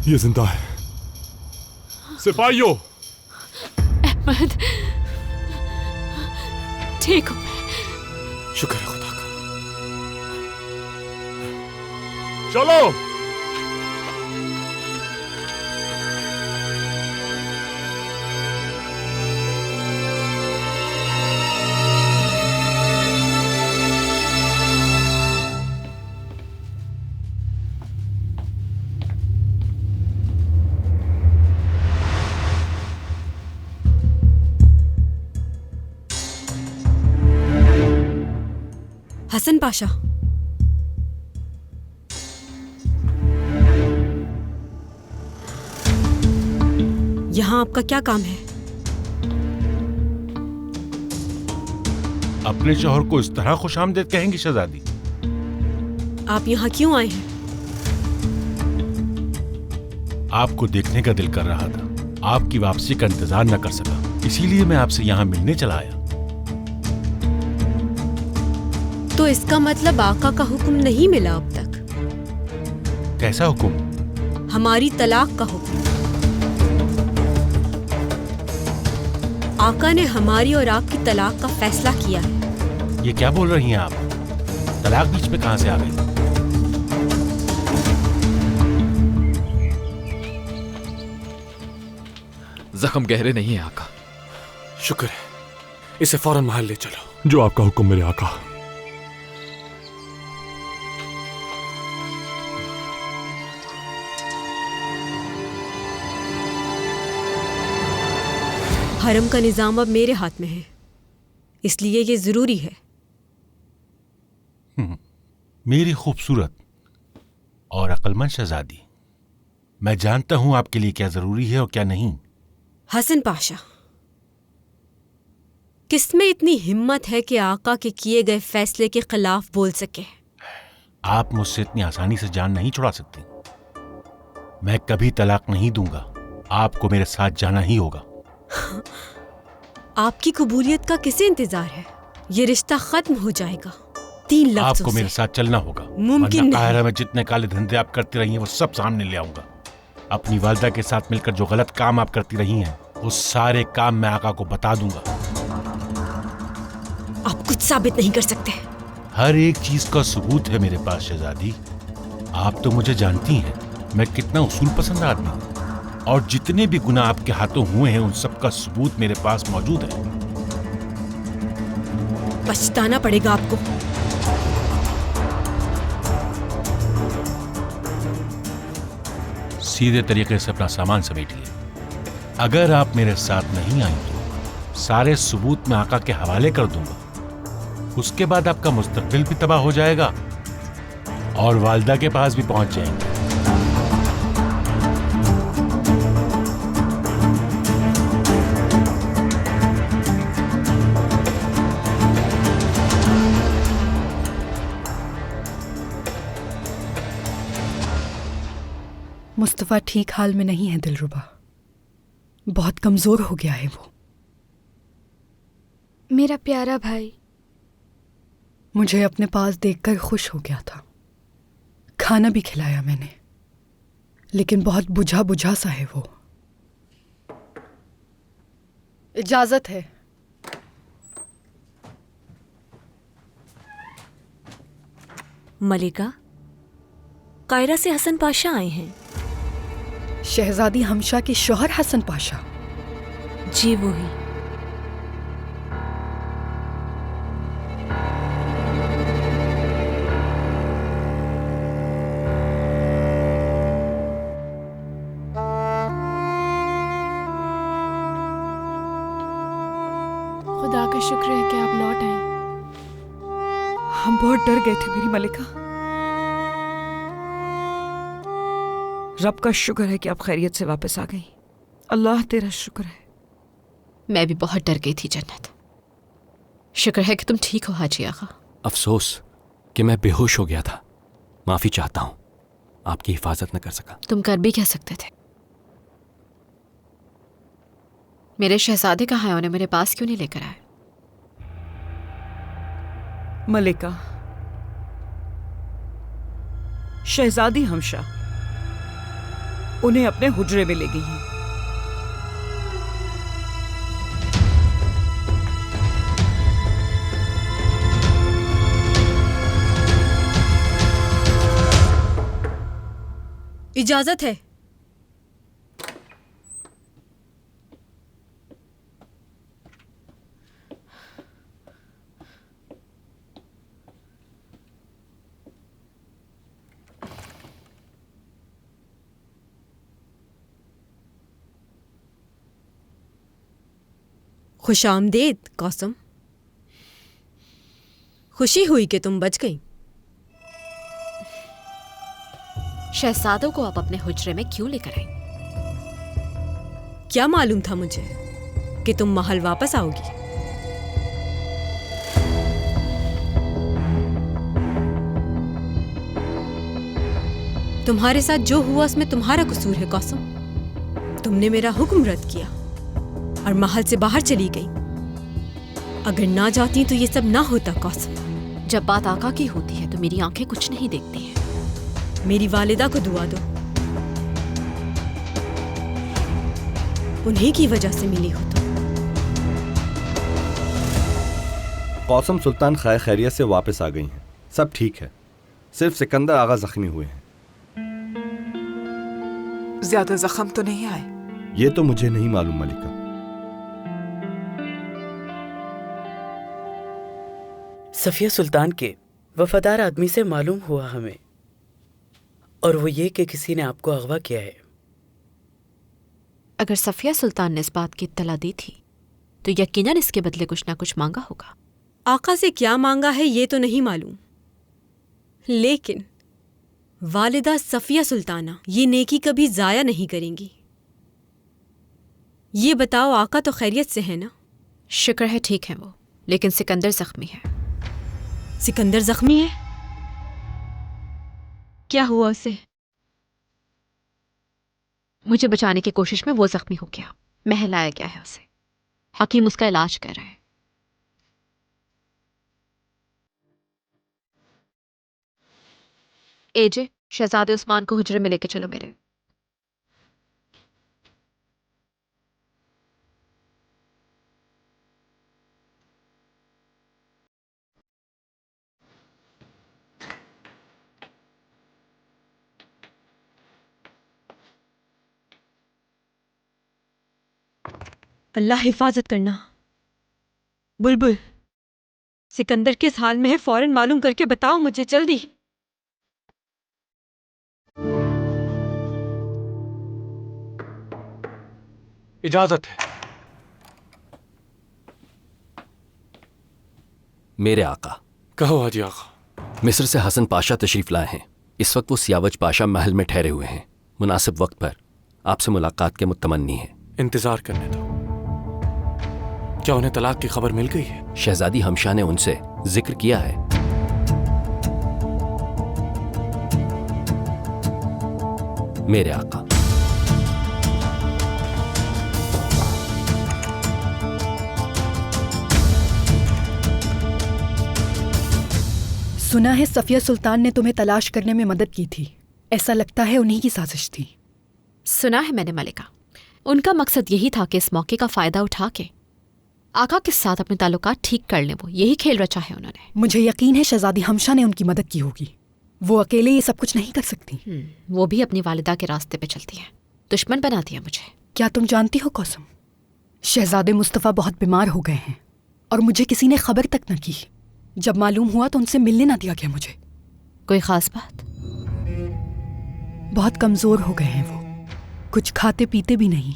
ये जिंदा है। सिपाहियों! अहमद, ठीक हूँ। शुक्र है खुदा का। चलो। हसन पाशा, यहाँ आपका क्या काम है? अपने शौहर को इस तरह खुशामदीद कहेंगी शहजादी? आप यहाँ क्यों आए हैं? आपको देखने का दिल कर रहा था, आपकी वापसी का इंतजार न कर सका, इसीलिए मैं आपसे यहाँ मिलने चला आया। तो इसका मतलब आका का हुक्म नहीं मिला अब तक? कैसा हुक्म? हमारी तलाक का हुक्म। आका ने हमारी और आपकी तलाक का फैसला किया है। ये क्या बोल रही हैं आप? तलाक बीच में कहां से आ गई? जख्म गहरे नहीं है आका। शुक्र है। इसे फौरन महल ले चलो। जो आपका हुक्म मेरे आका। हरम का निजाम अब मेरे हाथ में है, इसलिए ये जरूरी है। मेरी खूबसूरत और अक्लमंद शहजादी, मैं जानता हूं आपके लिए क्या जरूरी है और क्या नहीं। हसन पाशा, किसमें इतनी हिम्मत है कि आका के किए गए फैसले के खिलाफ बोल सके? आप मुझसे इतनी आसानी से जान नहीं छुड़ा सकती। मैं कभी तलाक नहीं दूंगा, आपको मेरे साथ जाना ही होगा। आपकी कबूलियत का किसे इंतजार है? ये रिश्ता खत्म हो जाएगा 3 लफ्ज़ों आपको से। मेरे साथ चलना होगा। मुमकिन नहीं। काहिरा में जितने काले धंधे आप करती रही हैं वो सब सामने ले आऊंगा। अपनी वालिदा के साथ मिलकर जो गलत काम आप करती रही हैं वो सारे काम मैं आका को बता दूंगा। आप कुछ साबित नहीं कर सकते। हर एक चीज का सबूत है मेरे पास शहजादी। आप तो मुझे जानती हैं, मैं कितना उसूल पसंद आदमी हूं, और जितने भी गुनाह आपके हाथों हुए हैं उन सब का सबूत मेरे पास मौजूद है। पछताना पड़ेगा आपको। सीधे तरीके से अपना सामान समेटिए। अगर आप मेरे साथ नहीं आई तो सारे सबूत मैं आका के हवाले कर दूंगा। उसके बाद आपका मुस्तकबिल भी तबाह हो जाएगा और वालिदा के पास भी पहुंच जाएंगे। मुस्तफ़ा ठीक हाल में नहीं है दिलरुबा, बहुत कमजोर हो गया है वो। मेरा प्यारा भाई। मुझे अपने पास देखकर खुश हो गया था, खाना भी खिलाया मैंने, लेकिन बहुत बुझा बुझा सा है वो। इजाजत है। मलिका, कायरा से हसन पाशा आए हैं। शहजादी हमशा के शौहर हसन पाशा? जी वही। खुदा का शुक्र है कि आप लौट आई। हम बहुत डर गए थे मेरी मलिका। रब का शुक्र है कि आप खैरियत से वापस आ गई। अल्लाह तेरा शुक्र है। मैं भी बहुत डर गई थी जन्नत। शुक्र है कि तुम ठीक हो हाजी आगा। अफसोस कि मैं बेहोश हो गया था। माफी चाहता हूं, आपकी हिफाजत न कर सका। तुम कर भी कह सकते थे। मेरे शहजादे कहाँ हैं? उन्हें मेरे पास क्यों नहीं लेकर आए? मलिका, शहजादी हमशा उन्हें अपने हुजरे में ले गई है। इजाजत है। खुशामदीद कौसम। खुशी हुई कि तुम बच गई। शहजादों को आप अपने हुजरे में क्यों लेकर आई? क्या मालूम था मुझे कि तुम महल वापस आओगी। तुम्हारे साथ जो हुआ उसमें तुम्हारा कसूर है कौसम। तुमने मेरा हुक्म रद्द किया और महल से बाहर चली गई। अगर ना जाती तो ये सब ना होता कौसम। जब बात आका की होती है तो मेरी आंखें कुछ नहीं देखती हैं। मेरी वालिदा को दुआ दो, उन्हीं की वजह से मिली हो तुम। कौसम सुल्तान खैर खैरियत से वापस आ गई हैं। सब ठीक है, सिर्फ सिकंदर आगा जख्मी हुए हैं। ज्यादा जख्म तो नहीं आए? ये तो मुझे नहीं मालूम मलिका। सफिया सुल्तान के वफादार आदमी से मालूम हुआ हमें, और वो ये कि किसी ने आपको अगवा किया है। अगर सफिया सुल्तान ने इस बात की इत्तला दी थी तो यकीनन इसके बदले कुछ ना कुछ मांगा होगा। आका से क्या मांगा है ये तो नहीं मालूम, लेकिन वालिदा सफिया सुल्ताना ये नेकी कभी जाया नहीं करेंगी। ये बताओ, आका तो खैरियत से है ना? शुक्र है ठीक है वो, लेकिन सिकंदर जख्मी है। सिकंदर जख्मी है? क्या हुआ उसे? मुझे बचाने की कोशिश में वो जख्मी हो गया। महलाया गया है उसे। हकीम उसका इलाज कर रहे हैं। एजे, शहजादे उस्मान को हुजरे में लेके चलो मेरे। अल्लाह हिफाजत करना। बुलबुल, सिकंदर किस हाल में है फौरन मालूम करके बताओ मुझे जल्दी। इजाजत है। मेरे आका। कहो हाजी आका। मिस्र से हसन पाशा तशरीफ लाए हैं। इस वक्त वो सियावज पाशा महल में ठहरे हुए हैं। मुनासिब वक्त पर आपसे मुलाकात के मुतमन्नी हैं। इंतजार करने दो। क्या उन्हें तलाक की खबर मिल गई है? शहजादी हमशा ने उनसे जिक्र किया है। मेरे आका। सुना है सफिया सुल्तान ने तुम्हें तलाश करने में मदद की थी। ऐसा लगता है उन्हीं की साजिश थी। सुना है मैंने मलिका। उनका मकसद यही था कि इस मौके का फायदा उठा के आका के साथ अपने ताल्लुकात ठीक कर लें। वो यही खेल रचा है उन्होंने। मुझे यकीन है शहजादी हमशा ने उनकी मदद की होगी। वो अकेले ये सब कुछ नहीं कर सकती। वो भी अपनी वालिदा के रास्ते पे चलती है। दुश्मन बना दिया मुझे। क्या तुम जानती हो कौसम, शहजादे मुस्तफ़ा बहुत बीमार हो गए हैं और मुझे किसी ने खबर तक न की। जब मालूम हुआ तो उनसे मिलने ना दिया गया मुझे। कोई खास बात? बहुत कमजोर हो गए हैं वो, कुछ खाते पीते भी नहीं।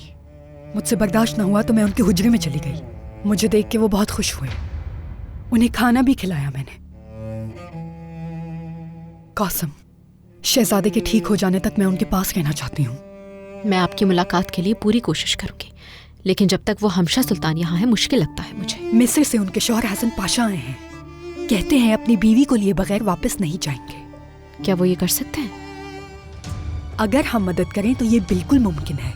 मुझसे बर्दाश्त न हुआ तो मैं उनके हुजरे में चली गई। मुझे देख के वो बहुत खुश हुए। उन्हें खाना भी खिलाया मैंने। कौसम, शहजादे के ठीक हो जाने तक मैं उनके पास रहना चाहती हूँ। मैं आपकी मुलाकात के लिए पूरी कोशिश करूंगी, लेकिन जब तक वो हमशा सुल्तान यहाँ है मुश्किल लगता है मुझे। मिस्र से उनके शौहर हसन पाशा आए हैं। कहते हैं अपनी बीवी को लिए बगैर वापस नहीं जाएंगे। क्या वो ये कर सकते हैं? अगर हम मदद करें तो ये बिल्कुल मुमकिन है।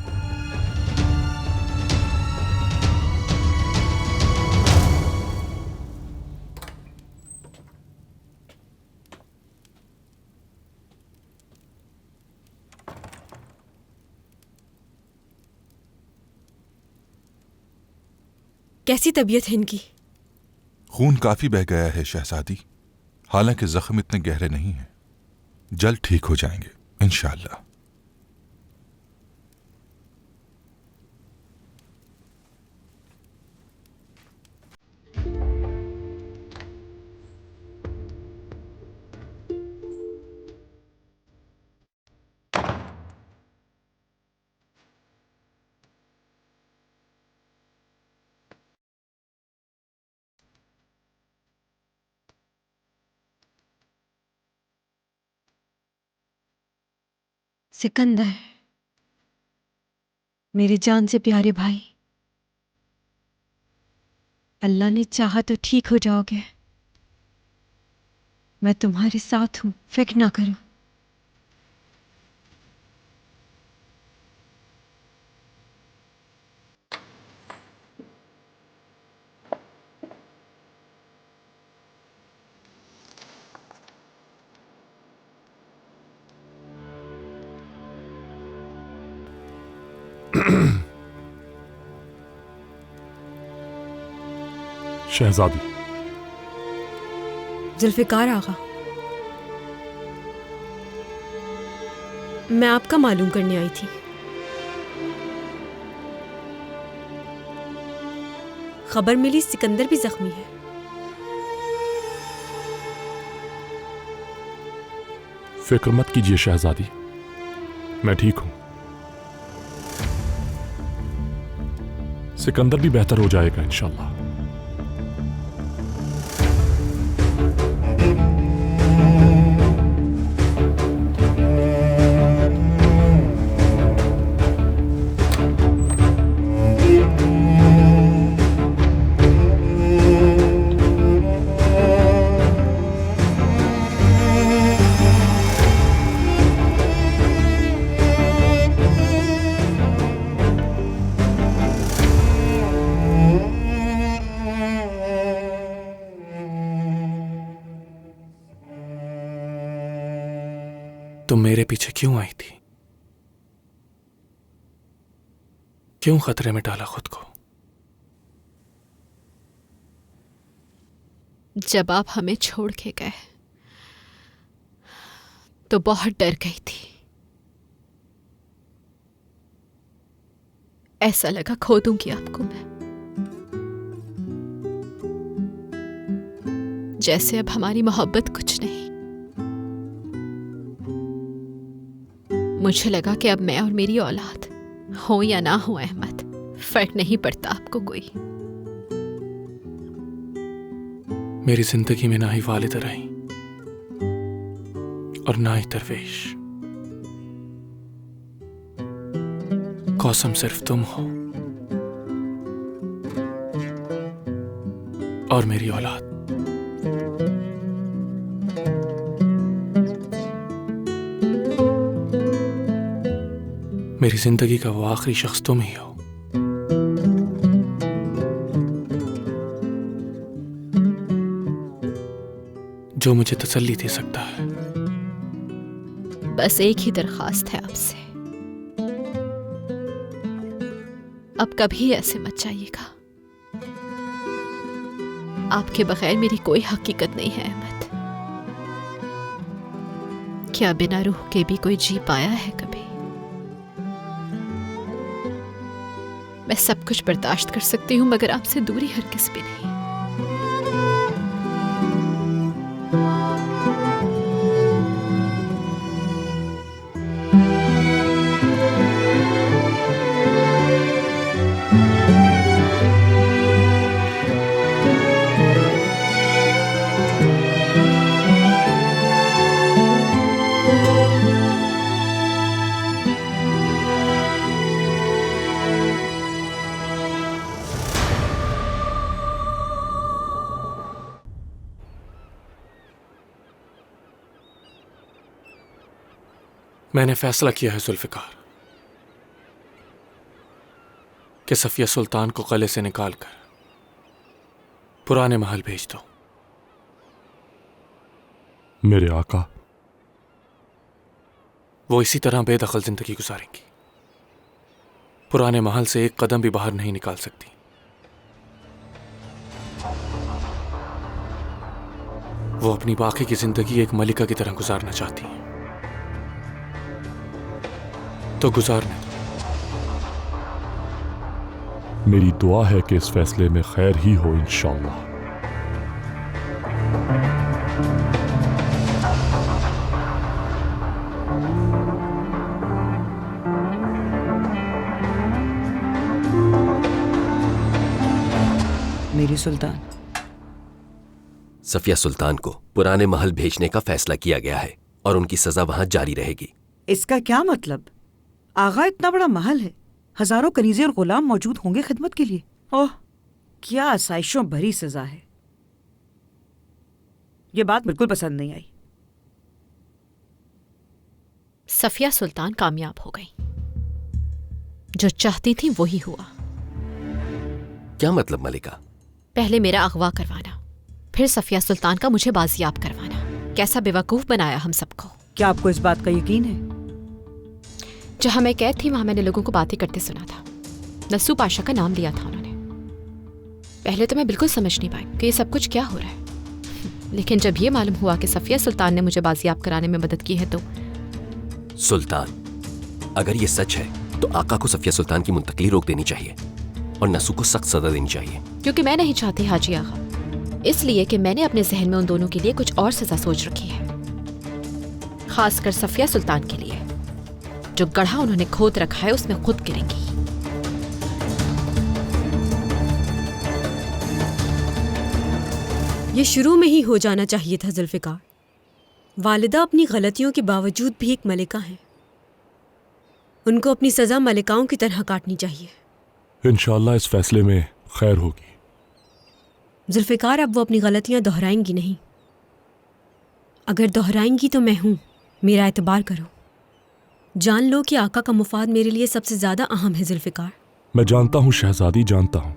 कैसी तबीयत है इनकी? खून काफी बह गया है शहजादी, हालांकि जख्म इतने गहरे नहीं हैं। जल्द ठीक हो जाएंगे इंशाअल्लाह। सिकंदर, मेरी जान से प्यारे भाई, अल्लाह ने चाहा तो ठीक हो जाओगे। मैं तुम्हारे साथ हूं, फिक्र ना करो। शहजादी। जुल्फिकार आगा, मैं आपका मालूम करने आई थी। खबर मिली सिकंदर भी जख्मी है। फिक्र मत कीजिए शहजादी, मैं ठीक हूं। सिकंदर भी बेहतर हो जाएगा इंशाल्लाह। तुम मेरे पीछे क्यों आई थी? क्यों खतरे में डाला खुद को? जब आप हमें छोड़ के गए तो बहुत डर गई थी। ऐसा लगा खो दूंगी आपको मैं। जैसे अब हमारी मोहब्बत कुछ नहीं। मुझे लगा कि अब मैं और मेरी औलाद हो या ना हो अहमद, फर्क नहीं पड़ता आपको कोई। मेरी जिंदगी में ना ही वालिदा रही और ना ही दरवेश। कौसम सिर्फ तुम हो और मेरी औलाद। मेरी जिंदगी का वो आखिरी शख्स तुम ही हो। जो मुझे तसल्ली दे सकता है। बस एक ही दरखास्त है आपसे, अब कभी ऐसे मत जाइएगा। आपके बगैर मेरी कोई हकीकत नहीं है अहमद। क्या बिना रूह के भी कोई जी पाया है कभी? मैं सब कुछ बर्दाश्त कर सकती हूँ मगर आपसे दूरी हरगिज़ भी नहीं। मैंने फैसला किया है जुल्फिकार कि सफिया सुल्तान को किले से निकालकर पुराने महल भेज दो। मेरे आका, वो इसी तरह बेदखल जिंदगी गुजारेंगी। पुराने महल से एक कदम भी बाहर नहीं निकाल सकती। वो अपनी बाकी की जिंदगी एक मलिका की तरह गुजारना चाहती हैं, तो गुजारने दो। मेरी दुआ है कि इस फैसले में खैर ही हो इंशाअल्लाह। मेरी सुल्तान। सफिया सुल्तान को पुराने महल भेजने का फैसला किया गया है और उनकी सजा वहां जारी रहेगी। इसका क्या मतलब? आगा, इतना बड़ा महल है, हजारों कनीजे और गुलाम मौजूद होंगे खिदमत के लिए। ओह, क्या आसाइशों भरी सजा है। ये बात बिल्कुल पसंद नहीं आई। सफिया सुल्तान कामयाब हो गई। जो चाहती थी वही हुआ। क्या मतलब मलिका? पहले मेरा अगवा करवाना, फिर सफिया सुल्तान का मुझे बाजियाब करवाना। कैसा बेवकूफ बनाया हम सबको। क्या आपको इस बात का यकीन है? जहां मैं कैद थी वहां मैंने लोगों को बातें करते सुना था। नस्सू पाशा का नाम लिया था उन्होंने। पहले तो मैं बिल्कुल समझ नहीं पाई कि ये सब कुछ क्या हो रहा है, लेकिन जब ये मालूम हुआ कि सफिया सुल्तान ने मुझे बाजियाब कराने में मदद की है तो। सुल्तान, अगर ये सच है तो आका को सफिया सुल्तान की मुंतकली रोक देनी चाहिए और नस्सू को सख्त सजा देनी चाहिए। क्योंकि मैं नहीं चाहती हाजी आगा, इसलिए कि मैंने अपने जहन में उन दोनों के लिए कुछ और सजा सोच रखी है, खासकर सफिया सुल्तान के लिए। जो गढ़ा उन्होंने खोद रखा है उसमें खुद गिरेंगी। ये शुरू में ही हो जाना चाहिए था जुल्फिकार। वालिदा अपनी गलतियों के बावजूद भी एक मलिका हैं। उनको अपनी सजा मलिकाओं की तरह काटनी चाहिए। इंशाअल्लाह इस फैसले में खैर होगी। जुल्फिकार, अब वो अपनी गलतियां दोहराएंगी नहीं। अगर दोहराएंगी तो मैं हूं, मेरा एतबार करो। जान लो कि आका का मुफाद मेरे लिए सबसे ज्यादा अहम है जुल्फिकार। मैं जानता हूँ शहजादी, जानता हूँ।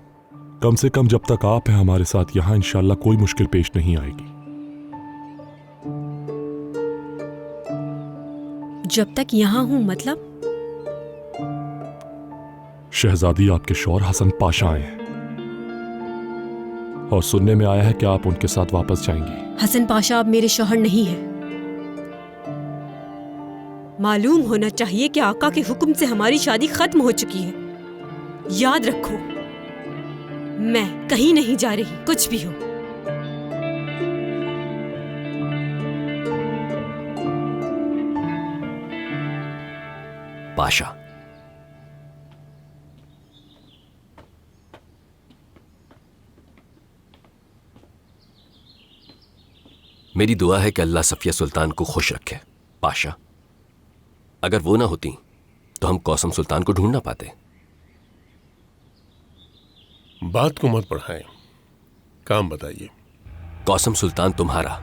कम से कम जब तक आप हैं हमारे साथ यहाँ, इंशाअल्लाह कोई मुश्किल पेश नहीं आएगी। जब तक यहाँ हूं मतलब? शहजादी, आपके शौहर हसन पाशा आए हैं और सुनने में आया है कि आप उनके साथ वापस जाएंगी। हसन पाशा अब मेरे शौहर नहीं है। मालूम होना चाहिए कि आका के हुक्म से हमारी शादी खत्म हो चुकी है। याद रखो, मैं कहीं नहीं जा रही, कुछ भी हो। पाशा, मेरी दुआ है कि अल्लाह सफिया सुल्तान को खुश रखे। पाशा, अगर वो ना होती तो हम कौसम सुल्तान को ढूंढ ना पाते। बात को मत बढ़ाएं, काम बताइए। कौसम सुल्तान तुम्हारा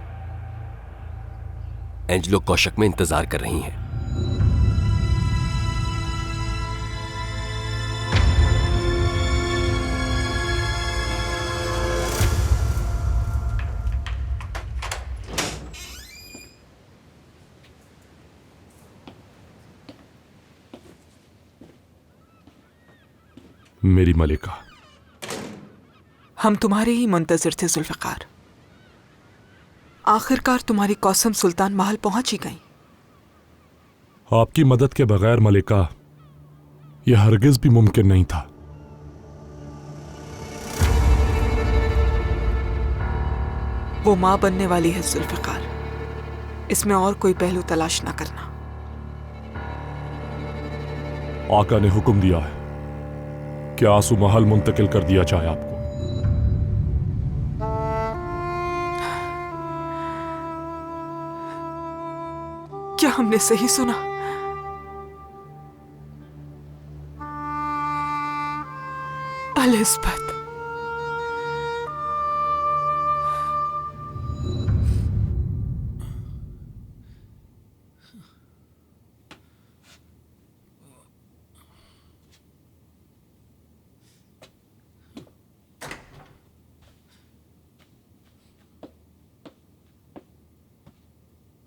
एंजलो कौशक में इंतजार कर रही हैं। मेरी मलिका, हम तुम्हारे ही मुंतजिर थे जुल्फ़िकार। आखिरकार तुम्हारी कौसम सुल्तान महल पहुंच ही गई। आपकी मदद के बगैर मलिका यह हरगिज भी मुमकिन नहीं था। वो मां बनने वाली है जुल्फ़िकार, इसमें और कोई पहलू तलाश ना करना। आका ने हुक्म दिया है कि आंसू महल मुंतकिल कर दिया जाए आपको। क्या हमने सही सुना? एलिज़ाबेथ,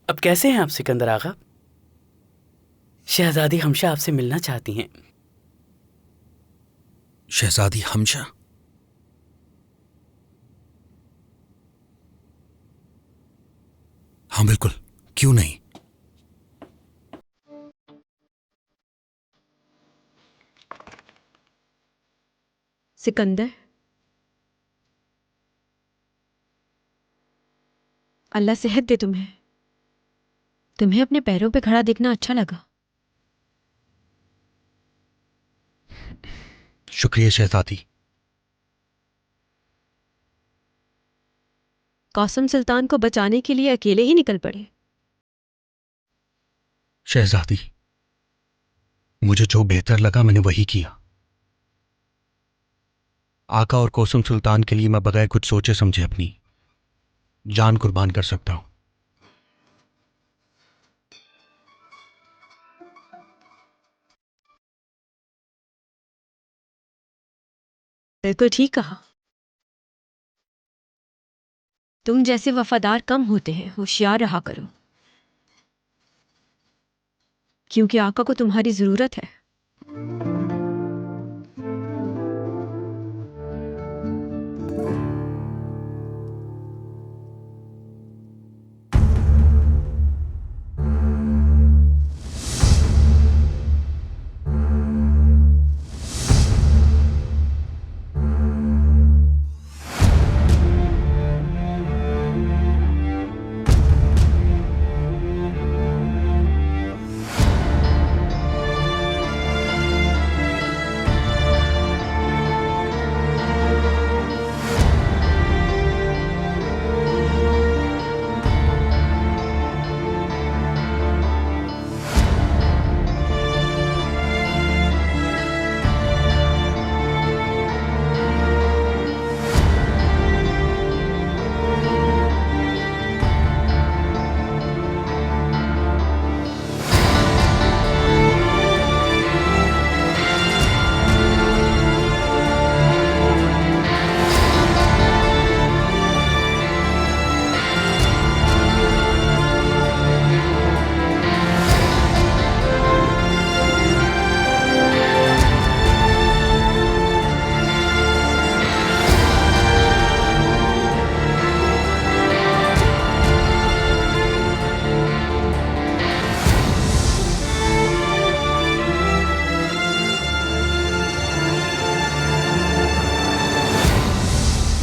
अब कैसे हैं आप सिकंदर आगा? शहजादी हमशा आपसे मिलना चाहती हैं। शहजादी हमशा? हाँ बिल्कुल, क्यों नहीं। सिकंदर, अल्लाह सेहत दे तुम्हें। तुम्हें अपने पैरों पे खड़ा देखना अच्छा लगा। शुक्रिया शहजादी। कौसम सुल्तान को बचाने के लिए अकेले ही निकल पड़े। शहजादी, मुझे जो बेहतर लगा मैंने वही किया। आका और कौसम सुल्तान के लिए मैं बगैर कुछ सोचे समझे अपनी जान कुर्बान कर सकता हूं। बिल्कुल ठीक कहा। तुम जैसे वफादार कम होते हैं, होशियार रहा करो, क्योंकि आका को तुम्हारी जरूरत है।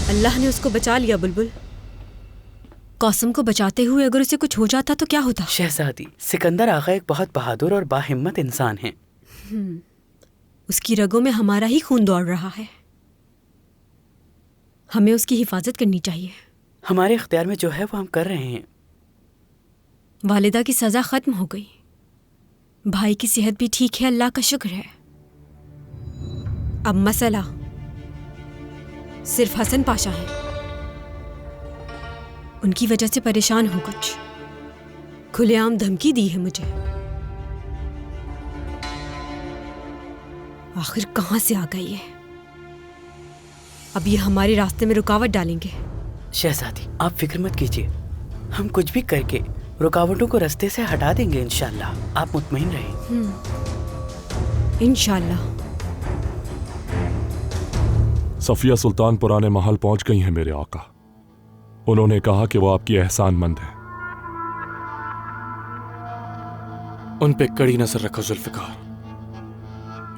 अल्लाह ने उसको बचा लिया बुलबुल। कौसम को बचाते हुए अगर उसे कुछ हो जाता तो क्या होता? शहजादी, सिकंदर आगा एक बहुत बहादुर और बाहिम्मत इंसान हैं। उसकी रगों में हमारा ही खून दौड़ रहा है। हमें उसकी हिफाजत करनी चाहिए। हमारे इख्तियार में जो है वो हम कर रहे हैं। वालिदा की सज़ा ख़त्म हो गई। भाई की सेहत भी ठीक है, अल्लाह का शुक्र है। अब मसला सिर्फ हसन पाशा है। उनकी वजह से परेशान हूं कुछ। खुलेआम धमकी दी है मुझे। आखिर कहां से आ गई है? अब ये हमारे रास्ते में रुकावट डालेंगे। शहजादी, आप फिक्र मत कीजिए, हम कुछ भी करके रुकावटों को रास्ते से हटा देंगे इंशाल्लाह। आप मुतमईन रहें। इंशाल्लाह। सफिया सुल्तान पुराने महल पहुंच गई हैं मेरे आका। उन्होंने कहा कि वो आपकी एहसानमंद है। उन पे कड़ी नजर रखो जुल्फिकार।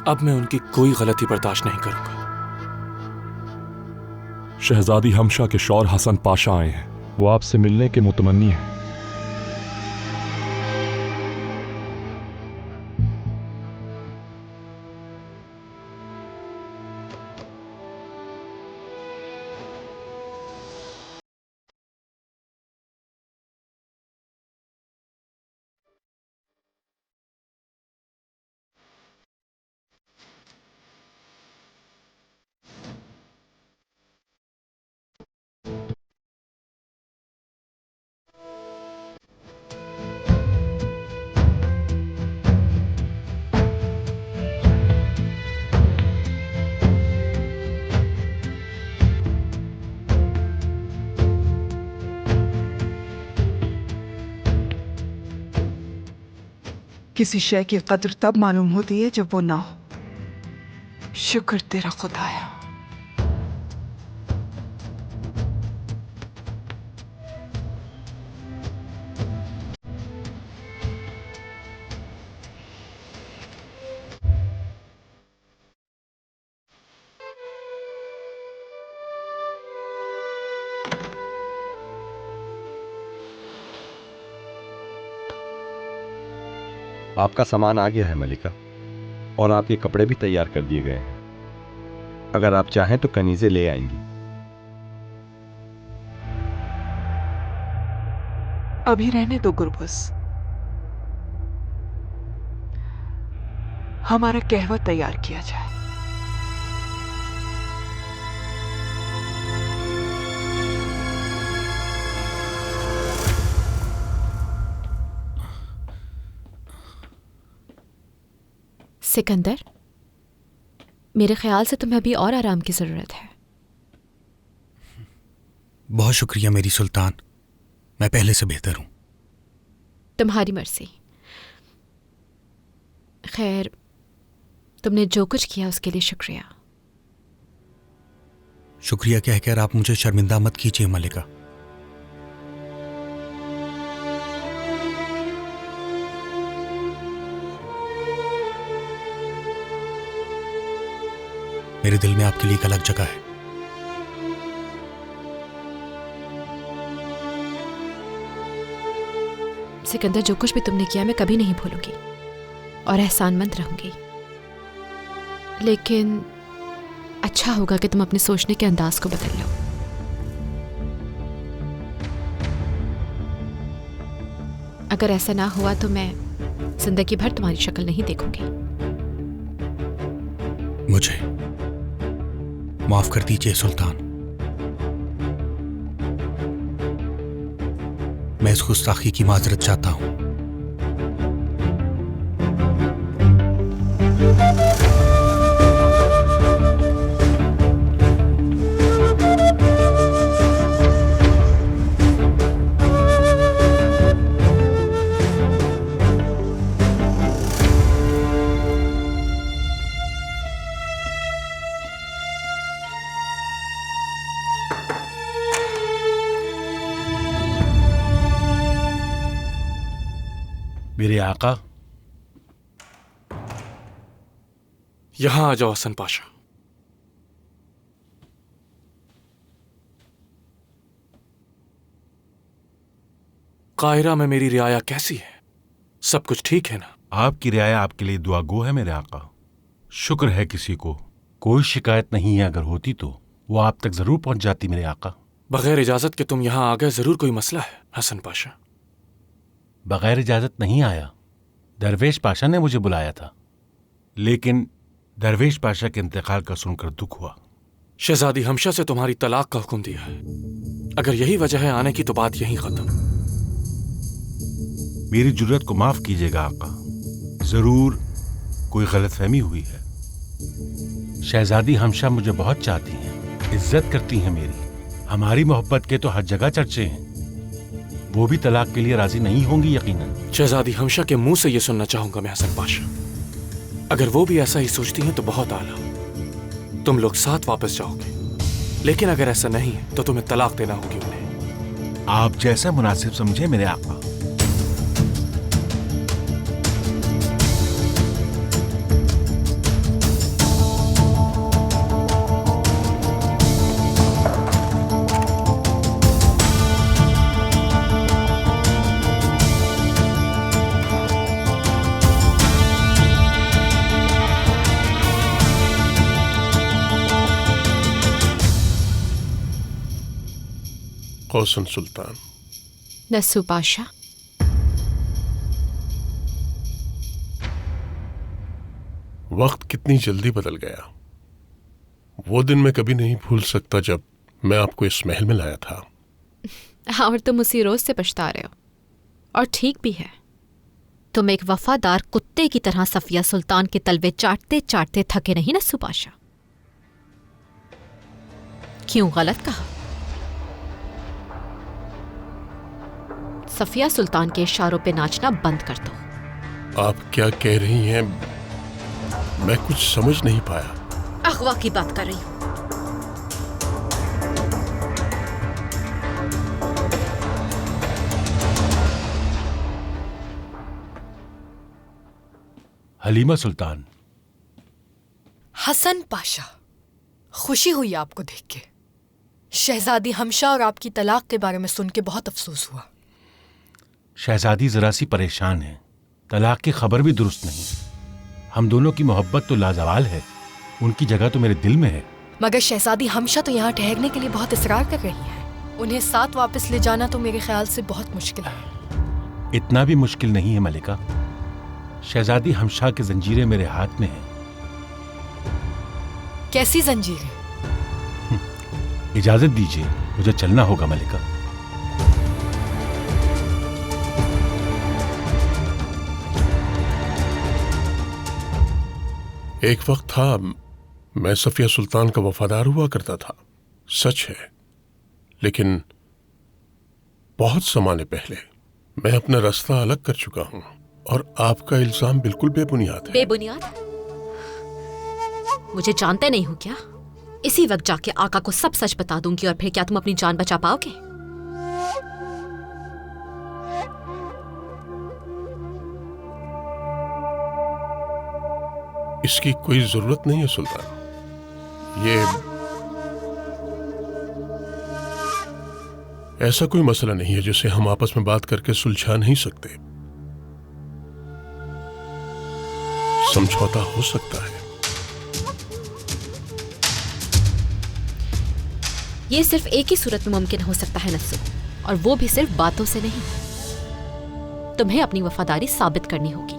अब मैं उनकी कोई गलती बर्दाश्त नहीं करूंगा। शहजादी हमशा के शौर हसन पाशा आए हैं। वो आपसे मिलने के मुतमन्नी हैं। किसी शय की कद्र तब मालूम होती है जब वो ना हो। शुक्र तेरा खुदाया। आपका सामान आ गया है मलिका, और आपके कपड़े भी तैयार कर दिए गए हैं। अगर आप चाहें तो कनीज़ें ले आएंगी। अभी रहने दो गुरबस। हमारा कहवा तैयार किया जाए। सिकंदर, मेरे ख्याल से तुम्हें अभी और आराम की जरूरत है। बहुत शुक्रिया मेरी सुल्तान, मैं पहले से बेहतर हूं। तुम्हारी मर्जी। खैर, तुमने जो कुछ किया उसके लिए शुक्रिया। शुक्रिया कहकर आप मुझे शर्मिंदा मत कीजिए मलिका। मेरे दिल में आपके लिए एक अलग जगह है। सिकंदर, जो कुछ भी तुमने किया मैं कभी नहीं भूलूंगी और एहसानमंद रहूंगी। लेकिन अच्छा होगा कि तुम अपने सोचने के अंदाज को बदल लो। अगर ऐसा ना हुआ तो मैं जिंदगी भर तुम्हारी शक्ल नहीं देखूंगी। मुझे माफ कर दीजिए सुल्तान। मैं इस गुस्ताखी की माजरत चाहता हूं। मेरे आका, यहां आ जाओ हसन पाशा। कायरा में मेरी रियाया कैसी है? सब कुछ ठीक है ना? आपकी रियाया आपके लिए दुआ गो है मेरे आका। शुक्र है किसी को कोई शिकायत नहीं है। अगर होती तो वो आप तक जरूर पहुंच जाती मेरे आका। बगैर इजाजत के तुम यहां आ गए, जरूर कोई मसला है हसन पाशा। बगैर इजाजत नहीं आया। दरवेश पाशा ने मुझे बुलाया था, लेकिन दरवेश पाशा के इंतकाल का सुनकर दुख हुआ। शहजादी हमशा से तुम्हारी तलाक का हुक्म दिया है। अगर यही वजह है आने की तो बात यहीं खत्म। मेरी जुर्रत को माफ कीजिएगा आका, जरूर कोई गलतफहमी हुई है। शहजादी हमशा मुझे बहुत चाहती हैं, इज्जत करती हैं मेरी। हमारी मोहब्बत के तो हर जगह चर्चे हैं। वो भी तलाक के लिए राजी नहीं होंगी यकीनन। शहजादी हमशा के मुंह से ये सुनना चाहूंगा मैं हसन पाशा। अगर वो भी ऐसा ही सोचती हैं तो बहुत आला, तुम लोग साथ वापस जाओगे। लेकिन अगर ऐसा नहीं है तो तुम्हें तलाक देना होगी उन्हें। आप जैसा मुनासिब समझे मेरे आका। कौसम सुल्तान। नस्सू पाशा। वक्त कितनी जल्दी बदल गया। वो दिन मैं कभी नहीं भूल सकता जब मैं आपको इस महल में लाया था। और तुम उसी रोज से पछता रहे हो। और ठीक भी है। तुम एक वफादार कुत्ते की तरह सफिया सुल्तान के तलवे चाटते चाटते थके नहीं नस्सू पाशा। क्यों गलत कहा? सफिया सुल्तान के इशारों पे नाचना बंद कर दो। आप क्या कह रही हैं? मैं कुछ समझ नहीं पाया। अगवा की बात कर रही हूं। हलीमा सुल्तान। हसन पाशा, खुशी हुई आपको देख के। शहजादी हमशा और आपकी तलाक के बारे में सुन के बहुत अफसोस हुआ। शहजादी जरा सी परेशान है। तलाक की खबर भी दुरुस्त नहीं। हम दोनों की मोहब्बत तो लाजवाल है, उनकी जगह तो मेरे दिल में है। मगर शहजादी हमशा तो यहाँ ठहरने के लिए बहुत इसरार कर रही हैं। उन्हें साथ वापस ले जाना तो मेरे ख्याल से बहुत मुश्किल है। इतना भी मुश्किल नहीं है मलिका। शहजादी हमशा की जंजीरें मेरे हाथ में हैं। कैसी जंजीरें? इजाजत दीजिए, मुझे चलना होगा मलिका। एक वक्त था मैं सफिया सुल्तान का वफादार हुआ करता था, सच है। लेकिन बहुत ज़माने पहले मैं अपना रास्ता अलग कर चुका हूं और आपका इल्जाम बिल्कुल बेबुनियाद है। बेबुनियाद? मुझे जानते नहीं हो क्या? इसी वक्त जाके आका को सब सच बता दूंगी और फिर क्या तुम अपनी जान बचा पाओगे? इसकी कोई जरूरत नहीं है सुल्तान। ये ऐसा कोई मसला नहीं है जिसे हम आपस में बात करके सुलझा नहीं सकते। समझौता हो सकता है। ये सिर्फ एक ही सूरत में मुमकिन हो सकता है नस्सू, और वो भी सिर्फ बातों से नहीं। तुम्हें अपनी वफादारी साबित करनी होगी।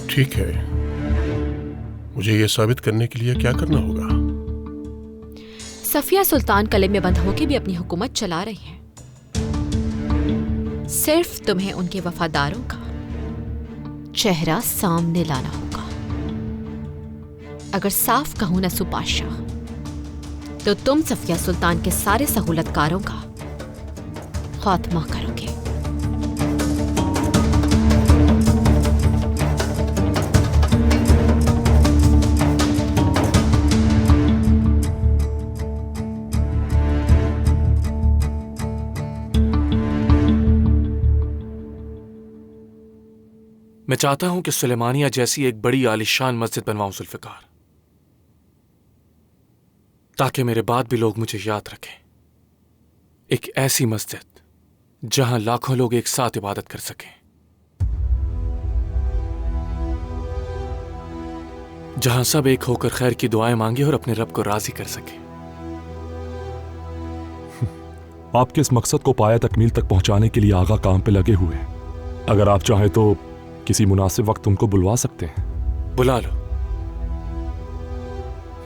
ठीक है, मुझे यह साबित करने के लिए क्या करना होगा? सफिया सुल्तान कले में बंद होकर भी अपनी हुकूमत चला रही हैं। सिर्फ तुम्हें उनके वफादारों का चेहरा सामने लाना होगा। अगर साफ कहूं नस्सू पाशा, तो तुम सफिया सुल्तान के सारे सहूलतकारों का खात्मा करोगे। मैं चाहता हूं कि सुलेमानिया जैसी एक बड़ी आलिशान मस्जिद बनवाऊं जुल्फिकार, ताकि मेरे बाद भी लोग मुझे याद रखें। एक ऐसी मस्जिद जहां लाखों लोग एक साथ इबादत कर सकें, जहां सब एक होकर खैर की दुआएं मांगे और अपने रब को राजी कर सकें। आपके इस मकसद को पाया तकमील तक पहुंचाने के लिए आगा काम पे लगे हुए हैं। अगर आप चाहें तो किसी मुनासिब वक्त उनको बुलवा सकते हैं। बुला लो,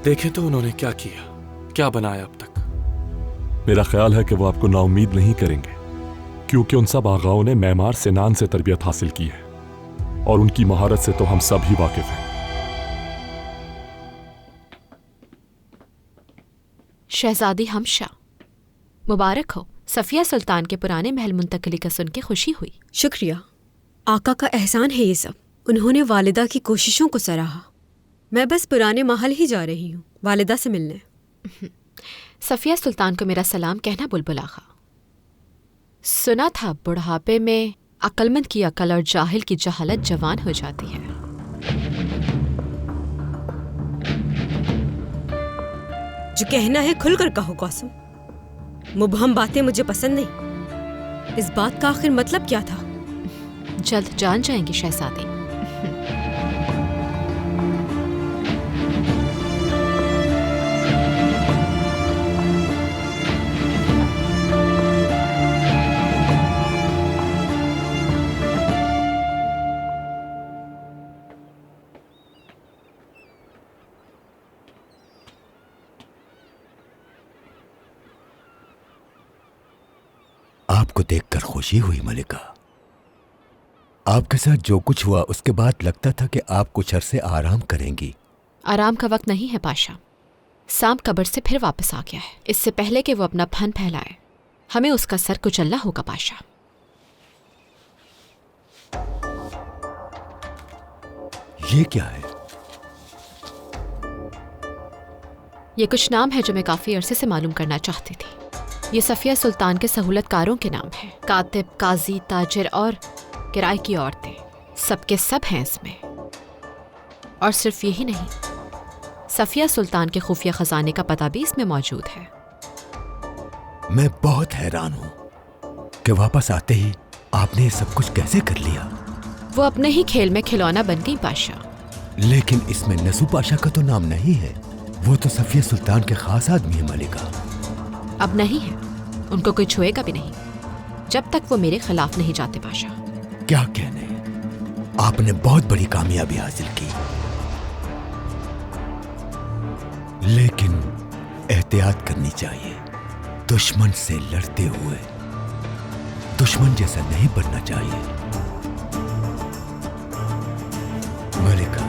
देखें तो उन्होंने क्या किया, क्या बनाया अब तक। मेरा ख्याल है कि वो आपको नाउम्मीद नहीं करेंगे, क्योंकि उन सब आगाओं ने मैमार सिनान से तरबियत हासिल की है और उनकी महारत से तो हम सब ही वाकिफ हैं। शहजादी हमशा, मुबारक हो। सफिया सुल्तान के पुराने महल मुंतकली का सुन के खुशी हुई। शुक्रिया, आका का एहसान है ये सब। उन्होंने वालिदा की कोशिशों को सराहा। मैं बस पुराने महल ही जा रही हूँ वालिदा से मिलने। सफिया सुल्तान को मेरा सलाम कहना बुलबुल आगा। सुना था बुढ़ापे में अक्लमंद की अकल और जाहिल की जहालत जवान हो जाती है। जो कहना है खुलकर कहो कौसम। मुबहम बातें मुझे पसंद नहीं। इस बात का आखिर मतलब क्या था? जल्द जान जाएंगी शहजादी। आपको देखकर खुशी हुई मलिका। आपके साथ जो कुछ हुआ उसके बाद लगता था कि आप कुछ अरसे आराम करेंगी। आराम का वक्त नहीं है पाशा। सांप कब्र से फिर वापस आ गया है। इससे पहले कि वो अपना फन फैलाए, हमें उसका सर कुचलना होगा पाशा। ये क्या है? ये कुछ नाम है जो मैं काफी अरसे से मालूम करना चाहती थी। ये सफिया सुल्तान के सहूलतकारों के नाम हैं। कातिब, काजी, ताजिर और किराए की औरतें, सबके सब हैं इसमें। और सिर्फ यही नहीं, सफिया सुल्तान के खुफिया खजाने का पता भी इसमें मौजूद है। मैं बहुत हैरान हूं कि वापस आते ही आपने ये सब कुछ कैसे कर लिया। वो अपने ही खेल में खिलौना बन गई पाशा। लेकिन इसमें नसू पाशा का तो नाम नहीं है। वो तो सफिया सुल्तान के खास आदमी है मलिका। अब नहीं है, उनको कोई छुएगा भी नहीं जब तक वो मेरे खिलाफ नहीं जाते पाशा। क्या कहने, आपने बहुत बड़ी कामयाबी हासिल की। लेकिन एहतियात करनी चाहिए। दुश्मन से लड़ते हुए दुश्मन जैसा नहीं बनना चाहिए मलिका।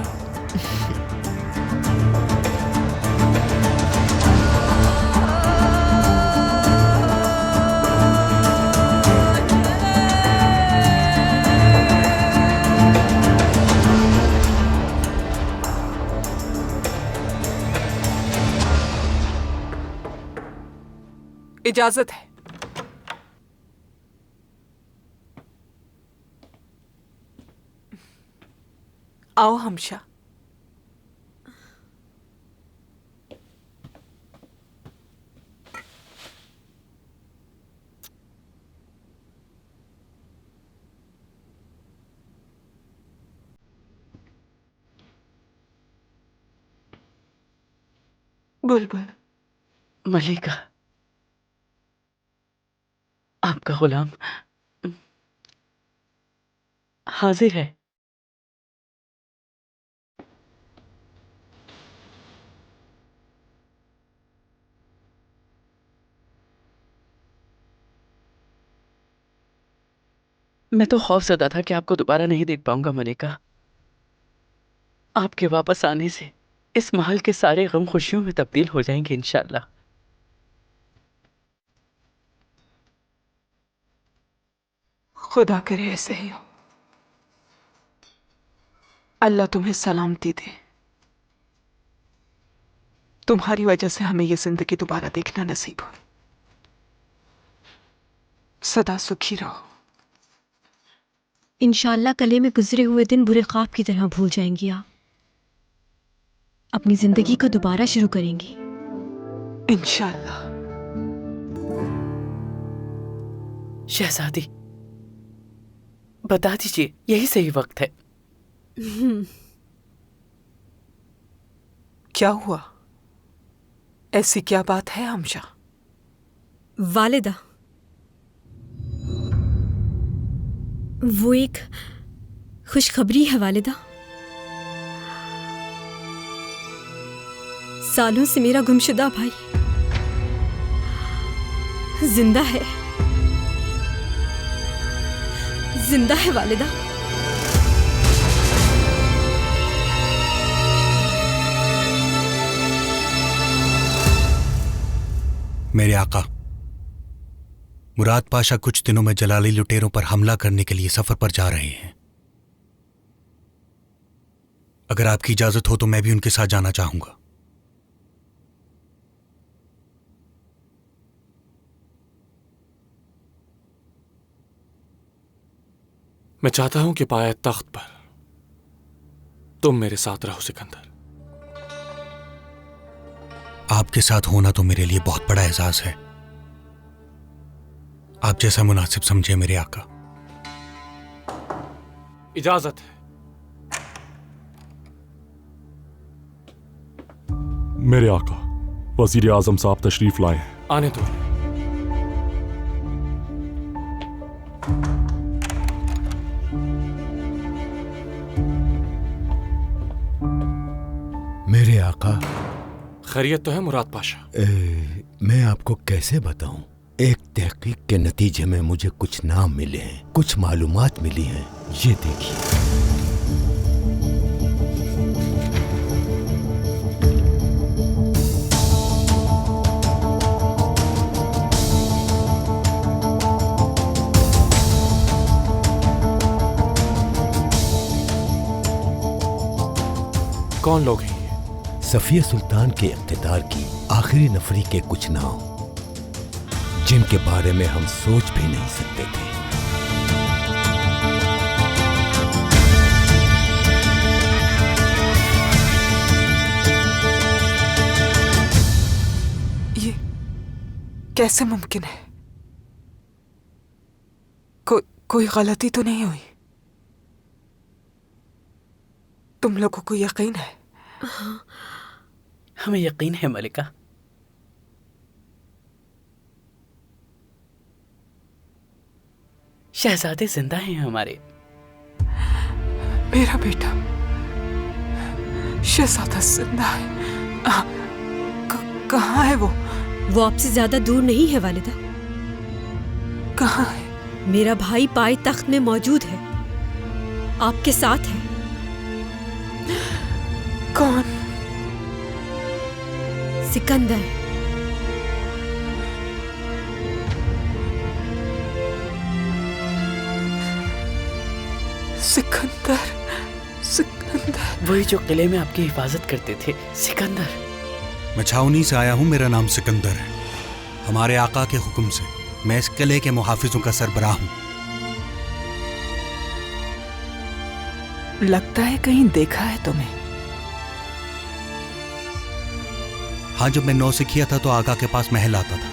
इजाजत है। आओ हमशा। बुलबुल। मलिका, आपका गुलाम हाजिर है। मैं तो खौफजदा था कि आपको दोबारा नहीं देख पाऊंगा मलिका। आपके वापस आने से इस महल के सारे गम खुशियों में तब्दील हो जाएंगे इंशाल्लाह। खुदा करे ऐसे ही हो। अल्लाह तुम्हें सलामती दे। तुम्हारी वजह से हमें यह जिंदगी दोबारा देखना नसीब हो। सदा सुखी रहो। इंशाल्लाह कले में गुजरे हुए दिन बुरे ख्वाब की तरह भूल जाएंगी। आप अपनी जिंदगी को दोबारा शुरू करेंगी इंशाल्लाह। शहजादी, बता दीजिए, यही सही वक्त है। क्या हुआ? ऐसी क्या बात है हमशा? वालिदा, वो एक खुशखबरी है वालिदा। सालों से मेरा गुमशुदा भाई जिंदा है, जिंदा है वालिदा। मेरे आका, मुराद पाशा कुछ दिनों में जलाली लुटेरों पर हमला करने के लिए सफर पर जा रहे हैं। अगर आपकी इजाजत हो तो मैं भी उनके साथ जाना चाहूंगा। मैं चाहता हूं कि पाए तख्त पर तुम मेरे साथ रहो सिकंदर। आपके साथ होना तो मेरे लिए बहुत बड़ा एहसास है। आप जैसा मुनासिब समझे मेरे आका। इजाजत है। मेरे आका, वजीर आजम साहब तशरीफ लाए हैं। आने दो। मेरे आका। खैरियत तो है मुराद पाशा? मैं आपको कैसे बताऊं? एक तहकीक के नतीजे में मुझे कुछ नाम मिले हैं, कुछ मालूमात मिली हैं। ये देखिए। कौन लोग हैं? सफिया सुल्तान के इख्तिदार की आखिरी नफरी के कुछ नाम, जिनके बारे में हम सोच भी नहीं सकते थे। ये कैसे मुमकिन है? कोई गलती तो नहीं हुई? तुम लोगों को यकीन है? हाँ, हमें यकीन है मलिका। शहजादे जिंदा हैं हमारे। मेरा बेटा शहजादा जिंदा है? कहाँ है वो? वो आपसे ज्यादा दूर नहीं है वालिदा। कहाँ है? मेरा भाई पाए तख्त में मौजूद है, आपके साथ है। कौन? सिकंदर। सिकंदर, सिकंदर। वही जो किले में आपकी हिफाजत करते थे, सिकंदर। मैं छावनी से आया हूं, मेरा नाम सिकंदर है। हमारे आका के हुक्म से मैं इस किले के मुहाफिजों का सरबराह हूं। लगता है कहीं देखा है तुम्हें। हाँ, जब मैं नौसिखिया था तो आका के पास महल आता था।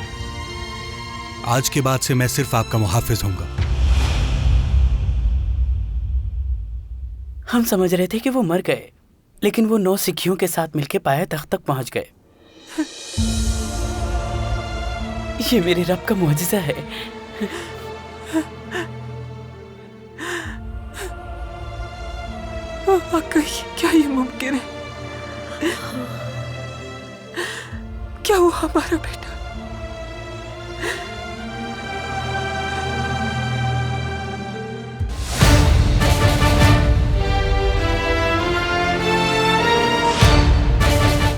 आज के बाद से मैं सिर्फ आपका मुहाफिज होऊंगा। हम समझ रहे थे कि वो मर गए, लेकिन वो 9 सिखियों के साथ मिलकर पाया तख्त तक पहुंच गए। ये मेरे रब का मुआजिजा है। क्या ये मुमकिन है? क्या वो हमारा बेटा?